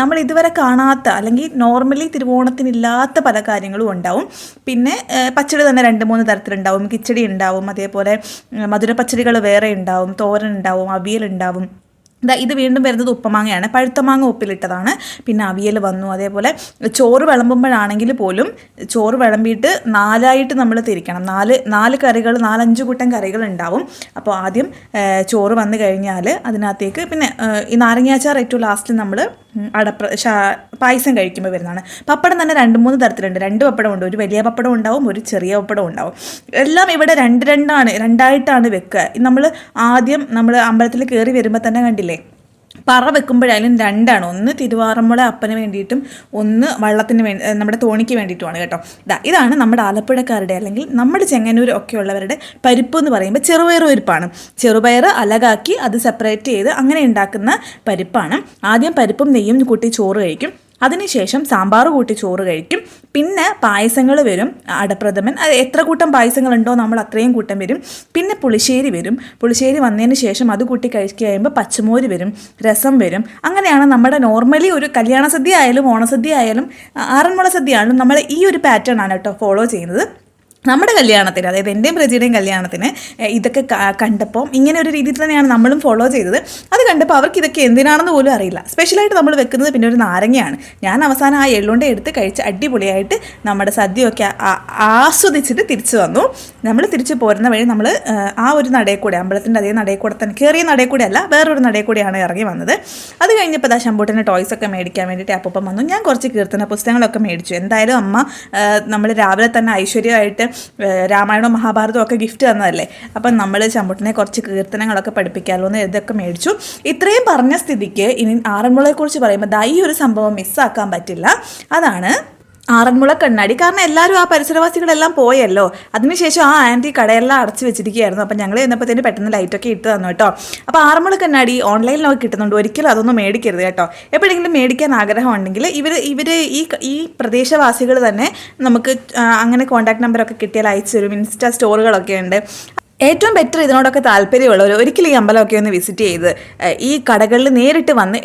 നമ്മൾ ഇതുവരെ കാണാത്ത അല്ലെങ്കിൽ നോർമലി തിരുവോണത്തിനില്ലാത്ത പല കാര്യങ്ങളും ഉണ്ടാവും. പിന്നെ പച്ചടി തന്നെ 2-3 തരത്തിലുണ്ടാവും. കിച്ചടി ഉണ്ടാവും, അതേപോലെ മധുര പച്ചടികൾ വേറെ ഉണ്ടാവും, തോരൻ ഉണ്ടാവും, അവിയൽ ഉണ്ടാവും. ഇത് വീണ്ടും വരുന്നത് ഉപ്പമാങ്ങയാണ്, പഴുത്ത മാങ്ങ ഉപ്പിലിട്ടതാണ്. പിന്നെ അവിയൽ വന്നു. അതേപോലെ ചോറ് വിളമ്പുമ്പോഴാണെങ്കിൽ പോലും ചോറ് വിളമ്പിയിട്ട് 4ആയിട്ട് നമ്മൾ തിരിക്കണം. 4 കറികൾ, 4-5 കൂട്ടം കറികൾ ഉണ്ടാവും. അപ്പോൾ ആദ്യം ചോറ് വന്നു കഴിഞ്ഞാൽ അതിനകത്തേക്ക് പിന്നെ ഈ നാരങ്ങാച്ചാർ ഏറ്റവും ലാസ്റ്റ് നമ്മൾ പായസം കഴിക്കുമ്പോൾ വരുന്നതാണ്. പപ്പടം തന്നെ 2-3 തരത്തിലുണ്ട്. 2 പപ്പടം ഉണ്ട്. ഒരു വലിയ പപ്പടം ഉണ്ടാവും, ഒരു ചെറിയ പപ്പടം ഉണ്ടാവും. എല്ലാം ഇവിടെ 2-2ആയിട്ടാണ് വെക്കുക. നമ്മൾ ആദ്യം നമ്മൾ അമ്പലത്തിൽ കയറി വരുമ്പോൾ തന്നെ കണ്ടില്ലേ, പറ വെക്കുമ്പോഴായാലും 2ആണ്. ഒന്ന് തിരുവാറന്മുള അപ്പന് വേണ്ടിയിട്ടും ഒന്ന് വള്ളത്തിന് വേണ്ടി, നമ്മുടെ തോണിക്ക് വേണ്ടിയിട്ടുമാണ് കേട്ടോ. ഇതാണ് നമ്മുടെ ആലപ്പുഴക്കാരുടെ അല്ലെങ്കിൽ നമ്മുടെ ചെങ്ങന്നൂർ ഒക്കെ ഉള്ളവരുടെ പരിപ്പ് എന്ന് പറയുമ്പോൾ ചെറുപയർ പരിപ്പാണ്. ചെറുപയർ അലകാക്കി അത് സെപ്പറേറ്റ് ചെയ്ത് അങ്ങനെ ഉണ്ടാക്കുന്ന പരിപ്പാണ്. ആദ്യം പരിപ്പും നെയ്യും കൂട്ടി ചോറ് കഴിക്കും. അതിനുശേഷം സാമ്പാർ കൂട്ടി ചോറ് കഴിക്കും. പിന്നെ പായസങ്ങൾ വരും. അടപ്രഥമൻ, അത് എത്ര കൂട്ടം പായസങ്ങളുണ്ടോ നമ്മൾ അത്രയും കൂട്ടം വരും. പിന്നെ പുളിശ്ശേരി വരും. പുളിശ്ശേരി വന്നതിന് ശേഷം അത് കൂട്ടി കഴിക്കുക കഴിയുമ്പോൾ പച്ചമോര് വരും, രസം വരും. അങ്ങനെയാണ് നമ്മുടെ നോർമലി ഒരു കല്യാണ സദ്യ ആയാലും ഓണസദ്യ ആയാലും ആറന്മുള സദ്യ ആയാലും നമ്മൾ ഈ ഒരു പാറ്റേൺ ആണ് കേട്ടോ ഫോളോ ചെയ്യുന്നത്. നമ്മുടെ കല്യാണത്തിന്, അതായത് എൻ്റെയും പ്രജിയുടെയും കല്യാണത്തിന് ഇതൊക്കെ കണ്ടപ്പോൾ ഇങ്ങനെ ഒരു രീതിയിൽ തന്നെയാണ് നമ്മളും ഫോളോ ചെയ്തത്. അത് കണ്ടപ്പോൾ അവർക്ക് ഇതൊക്കെ എന്തിനാണെന്ന് പോലും അറിയില്ല. സ്പെഷ്യലായിട്ട് നമ്മൾ വെക്കുന്നത് പിന്നെ ഒരു നാരങ്ങയാണ്. ഞാൻ അവസാനം ആ എള്ളുണ്ട എടുത്ത് കഴിച്ച് അടിപൊളിയായിട്ട് നമ്മുടെ സദ്യയൊക്കെ ആസ്വദിച്ചിട്ട് തിരിച്ചു വന്നു. നമ്മൾ തിരിച്ച് പോരുന്ന വഴി നമ്മൾ ആ ഒരു നടയിൽ കൂടെ, അമ്പലത്തിൻ്റെ അതേ നടയിൽ കൂടെ തന്നെ, കയറിയ നടയിൽ കൂടെ അല്ല, വേറൊരു നടയിൽ കൂടെയാണ് ഇറങ്ങി വന്നത്. അത് കഴിഞ്ഞപ്പോൾ ശമ്പൂട്ടിൻ്റെ ടോയ്സൊക്കെ മേടിക്കാൻ വേണ്ടിയിട്ട് അപ്പം വന്നു. ഞാൻ കുറച്ച് കീർത്തന പുസ്തകങ്ങളൊക്കെ മേടിച്ചു. എന്തായാലും അമ്മ നമ്മൾ രാവിലെ തന്നെ ഐശ്വര്യമായിട്ട് രാമായണവും മഹാഭാരതവും ഒക്കെ ഗിഫ്റ്റ് തന്നതല്ലേ, അപ്പം നമ്മൾ ശമ്പൂട്ടിനെ കുറച്ച് കീർത്തനങ്ങളൊക്കെ പഠിപ്പിക്കാമല്ലോ എന്ന് ഇതൊക്കെ മേടിച്ചു. ഇത്രയും പറഞ്ഞ സ്ഥിതിക്ക് ഇനി ആറന്മുളയെക്കുറിച്ച് പറയുമ്പോൾ ഈ ഒരു സംഭവം മിസ്സാക്കാൻ പറ്റില്ല. അതാണ് ആറന്മുള കണ്ണാടി. കാരണം എല്ലാവരും ആ പരിസരവാസികളെല്ലാം പോയല്ലോ. അതിനുശേഷം ആ ആൻറ്റി കടയെല്ലാം അടച്ചു വെച്ചിരിക്കുകയായിരുന്നു. അപ്പം ഞങ്ങൾ ചെന്നപ്പോഴത്തേന് പെട്ടെന്ന് ലൈറ്റൊക്കെ ഇട്ട് തന്നു കേട്ടോ. അപ്പോൾ ആറന്മുള കണ്ണാടി ഓൺലൈനിലൊക്കെ കിട്ടുന്നുണ്ട്. ഒരിക്കലും അതൊന്നും മേടിക്കരുത് കേട്ടോ. എപ്പോഴെങ്കിലും മേടിക്കാൻ ആഗ്രഹം ഉണ്ടെങ്കിൽ ഇവർ ഈ പ്രദേശവാസികൾ തന്നെ നമുക്ക് അങ്ങനെ കോൺടാക്ട് നമ്പറൊക്കെ കിട്ടിയാൽ അയച്ചു തരും. ഇൻസ്റ്റാ സ്റ്റോറുകളൊക്കെ ഉണ്ട്. ഏറ്റവും ബെറ്റർ ഇതിനോടൊക്കെ താല്പര്യമുള്ളവർ ഒരിക്കലും ഈ അമ്പലമൊക്കെ ഒന്ന് വിസിറ്റ് ചെയ്ത് ഈ കടകളിൽ നേരിട്ട് വന്ന്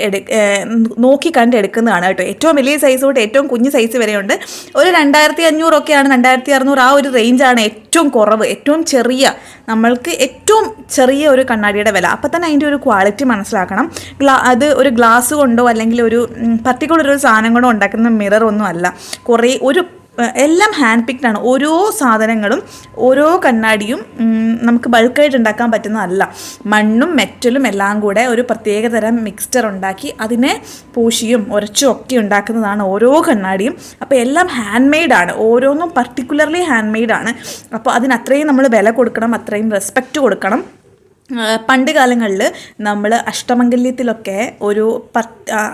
നോക്കി കണ്ട് എടുക്കുന്നതാണ് കേട്ടോ. ഏറ്റവും വലിയ സൈസ് തൊട്ട് ഏറ്റവും കുഞ്ഞു സൈസ് വരെയുണ്ട്. ഒരു 2500 2600 ആ ഒരു റേഞ്ചാണ് ഏറ്റവും കുറവ്, ഏറ്റവും ചെറിയ, നമ്മൾക്ക് ഏറ്റവും ചെറിയ ഒരു കണ്ണാടിയുടെ വില. അപ്പം തന്നെ അതിൻ്റെ ഒരു ക്വാളിറ്റി മനസ്സിലാക്കണം. അത് ഒരു ഗ്ലാസ് കൊണ്ടോ അല്ലെങ്കിൽ ഒരു പർട്ടിക്കുലർ ഒരു സാധനം കൊണ്ടോ ഉണ്ടാക്കുന്ന മിററൊന്നും അല്ല. എല്ലാം ഹാൻഡ് പിക്ഡ് ആണ്. ഓരോ സാധനങ്ങളും ഓരോ കണ്ണാടിയും നമുക്ക് ബൾക്കായിട്ട് ഉണ്ടാക്കാൻ പറ്റുന്നതല്ല. മണ്ണും മെറ്റലും എല്ലാം കൂടെ ഒരു പ്രത്യേകതരം മിക്സ്ചർ ഉണ്ടാക്കി അതിനെ പൂശിയും ഉരച്ചും ഒക്കെ ഉണ്ടാക്കുന്നതാണ് ഓരോ കണ്ണാടിയും. അപ്പോൾ എല്ലാം ഹാൻഡ് മെയ്ഡാണ്, ഓരോന്നും പർട്ടിക്കുലർലി ഹാൻഡ് മെയ്ഡാണ്. അപ്പോൾ അതിന് അത്രയും നമ്മൾ വില കൊടുക്കണം, അത്രയും റെസ്പെക്റ്റ് കൊടുക്കണം. പണ്ട് കാലങ്ങളിൽ നമ്മൾ അഷ്ടമംഗല്യത്തിലൊക്കെ ഒരു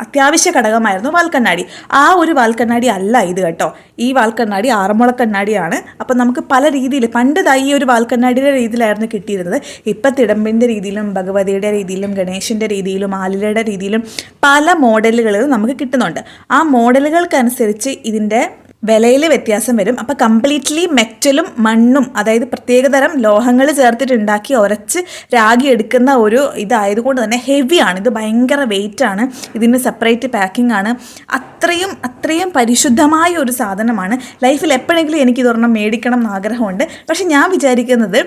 അത്യാവശ്യ ഘടകമായിരുന്നു വാൽക്കണ്ണാടി. ആ ഒരു വാൽക്കണ്ണാടി അല്ല ഇത് കേട്ടോ. ഈ വാൽക്കണ്ണാടി ആറന്മുള കണ്ണാടിയാണ്. അപ്പം നമുക്ക് പല രീതിയിൽ പണ്ട് ഈ ഒരു വാൽക്കണ്ണാടിയുടെ രീതിയിലായിരുന്നു കിട്ടിയിരുന്നത്. ഇപ്പം തിടമ്പിൻ്റെ രീതിയിലും ഭഗവതിയുടെ രീതിയിലും ഗണേശൻ്റെ രീതിയിലും ആലിലയുടെ രീതിയിലും പല മോഡലുകളും നമുക്ക് കിട്ടുന്നുണ്ട്. ആ മോഡലുകൾക്കനുസരിച്ച് ഇതിൻ്റെ വിലയിൽ വ്യത്യാസം വരും. അപ്പോൾ കംപ്ലീറ്റ്ലി മെറ്റലും മണ്ണും, അതായത് പ്രത്യേകതരം ലോഹങ്ങൾ ചേർത്തിട്ടുണ്ടാക്കി ഉരച്ച് രാഗി എടുക്കുന്ന ഒരു ഇതായതുകൊണ്ട് തന്നെ ഹെവിയാണ്. ഇത് ഭയങ്കര വെയിറ്റാണ്. ഇതിന് സെപ്പറേറ്റ് പാക്കിംഗ് ആണ്. അത്രയും പരിശുദ്ധമായ ഒരു സാധനമാണ്. ലൈഫിൽ എപ്പോഴെങ്കിലും എനിക്കിതൊരെണ്ണം മേടിക്കണം എന്ന് ആഗ്രഹമുണ്ട്. പക്ഷെ ഞാൻ വിചാരിക്കുന്നത്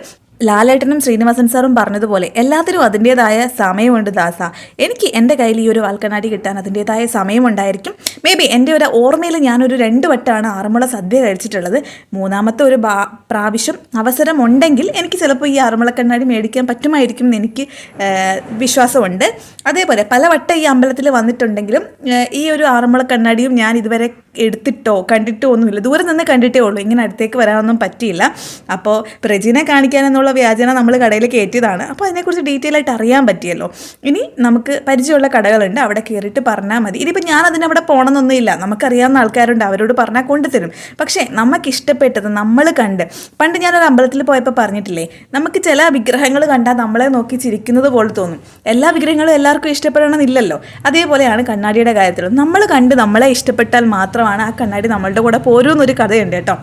ലാലേട്ടനും ശ്രീനിവാസൻ സാറും പറഞ്ഞതുപോലെ എല്ലാത്തിനും അതിൻ്റേതായ സമയമുണ്ട് ദാസ. എനിക്ക് എൻ്റെ കയ്യിൽ ഈ ഒരു വാൽക്കണ്ണാടി കിട്ടാൻ അതിൻ്റേതായ സമയമുണ്ടായിരിക്കും. മേ ബി എൻ്റെ ഒരു ഓർമ്മയിൽ ഞാനൊരു 2 വട്ടമാണ് ആറന്മുള സദ്യ കഴിച്ചിട്ടുള്ളത്. മൂന്നാമത്തെ ഒരു പ്രാവശ്യം അവസരമുണ്ടെങ്കിൽ എനിക്ക് ചിലപ്പോൾ ഈ ആറന്മുള കണ്ണാടി മേടിക്കാൻ പറ്റുമായിരിക്കും എന്ന് എനിക്ക് വിശ്വാസമുണ്ട്. അതേപോലെ പല വട്ടം ഈ അമ്പലത്തിൽ വന്നിട്ടുണ്ടെങ്കിലും ഈ ഒരു ആറന്മുള കണ്ണാടിയും ഞാൻ ഇതുവരെ കണ്ടിട്ടോ ഒന്നുമില്ല. ദൂരെ നിന്ന് കണ്ടിട്ടേ ഉള്ളൂ. ഇങ്ങനെ അടുത്തേക്ക് വരാനൊന്നും പറ്റിയില്ല. അപ്പോൾ പ്രജിനെ കാണിക്കാനെന്നുള്ള വ്യാജന നമ്മൾ കടയിൽ കയറ്റിയതാണ്. അപ്പോൾ അതിനെക്കുറിച്ച് ഡീറ്റെയിൽ ആയിട്ട് അറിയാൻ പറ്റിയല്ലോ. ഇനി നമുക്ക് പരിചയമുള്ള കടകളുണ്ട്, അവിടെ കയറിയിട്ട് പറഞ്ഞാൽ മതി. ഇനിയിപ്പോൾ ഞാൻ അതിനവിടെ പോകണമെന്നൊന്നുമില്ല. നമുക്കറിയാവുന്ന ആൾക്കാരുണ്ട്, അവരോട് പറഞ്ഞാൽ കൊണ്ടുതരും. പക്ഷേ നമുക്കിഷ്ടപ്പെട്ടത് നമ്മൾ കണ്ട്, പണ്ട് ഞാനൊരു അമ്പലത്തിൽ പോയപ്പോൾ പറഞ്ഞിട്ടില്ലേ, നമുക്ക് ചില വിഗ്രഹങ്ങൾ കണ്ടാൽ നമ്മളെ നോക്കി ചിരിക്കുന്നത് പോലെ തോന്നും. എല്ലാ വിഗ്രഹങ്ങളും എല്ലാവർക്കും ഇഷ്ടപ്പെടണമെന്നില്ലല്ലോ. അതേപോലെയാണ് കണ്ണാടിയുടെ കാര്യത്തിലും. നമ്മൾ കണ്ട് നമ്മളെ ഇഷ്ടപ്പെട്ടാൽ മാത്രമാണ് ആ കണ്ണാടി നമ്മളുടെ കൂടെ പോരുമെന്നൊരു കഥയുണ്ട് കേട്ടോ.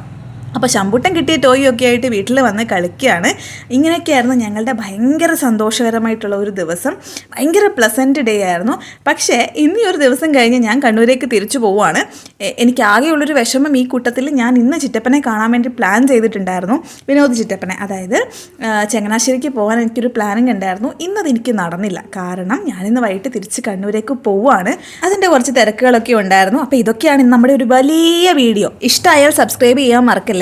അപ്പോൾ ശമ്പൂട്ടൻ കിട്ടിയ ടോയൊക്കെ ആയിട്ട് വീട്ടിൽ വന്ന് കളിക്കുകയാണ്. ഇങ്ങനെയൊക്കെയായിരുന്നു ഞങ്ങളുടെ ഭയങ്കര സന്തോഷകരമായിട്ടുള്ള ഒരു ദിവസം. ഭയങ്കര പ്ലസൻറ്റ് ഡേ ആയിരുന്നു. പക്ഷേ ഇന്നീ ഒരു ദിവസം കഴിഞ്ഞ് ഞാൻ കണ്ണൂരേക്ക് തിരിച്ചു പോവുകയാണ്. എനിക്ക് ആകെയുള്ളൊരു വിഷമം, ഈ കൂട്ടത്തിൽ ഞാൻ ഇന്ന് ചിറ്റപ്പനെ കാണാൻ വേണ്ടി പ്ലാൻ ചെയ്തിട്ടുണ്ടായിരുന്നു. വിനോദ് ചിറ്റപ്പനെ, അതായത് ചങ്ങനാശ്ശേരിക്ക് പോകാൻ എനിക്കൊരു പ്ലാനിങ് ഉണ്ടായിരുന്നു. ഇന്നത് എനിക്ക് നടന്നില്ല. കാരണം ഞാനിന്ന് വൈകിട്ട് തിരിച്ച് കണ്ണൂരേക്ക് പോവുകയാണ്. അതിൻ്റെ കുറച്ച് തിരക്കുകളൊക്കെ ഉണ്ടായിരുന്നു. അപ്പോൾ ഇതൊക്കെയാണ് നമ്മുടെ ഒരു വലിയ വീഡിയോ. ഇഷ്ടമായാൽ സബ്സ്ക്രൈബ് ചെയ്യാൻ മറക്കല്ലേ.